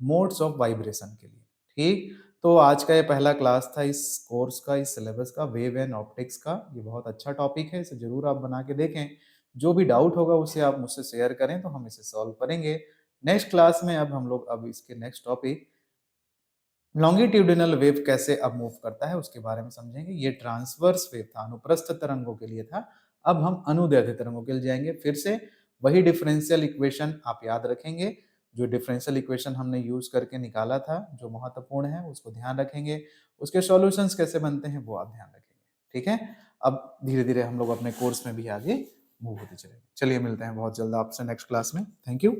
मोड्स ऑफ वाइब्रेशन के लिए। ठीक, तो आज का ये पहला क्लास था इस कोर्स का, इस सिलेबस का, वेव एंड ऑप्टिक्स का। ये बहुत अच्छा टॉपिक है, इसे जरूर आप बना के देखें। जो भी डाउट होगा उसे आप मुझसे शेयर करें तो हम इसे सॉल्व करेंगे नेक्स्ट क्लास में। अब हम लोग इसके नेक्स्ट टॉपिक लॉन्गिट्यूडिनल वेव कैसे अब मूव करता है उसके बारे में समझेंगे। ये ट्रांसवर्स वेव था, अनुप्रस्थ तरंगों के लिए था। अब हम अनुदैर्ध्य तरंगों के लिए जाएंगे। फिर से वही डिफरेंशियल इक्वेशन आप याद रखेंगे, जो डिफरेंशियल इक्वेशन हमने यूज करके निकाला था, जो महत्वपूर्ण है उसको ध्यान रखेंगे। उसके सॉल्यूशंस कैसे बनते हैं वो आप ध्यान रखेंगे, ठीक है। अब धीरे धीरे हम लोग अपने कोर्स में भी आगे मूव होते चलेंगे। चलिए मिलते हैं बहुत जल्द आपसे नेक्स्ट क्लास में। Thank you.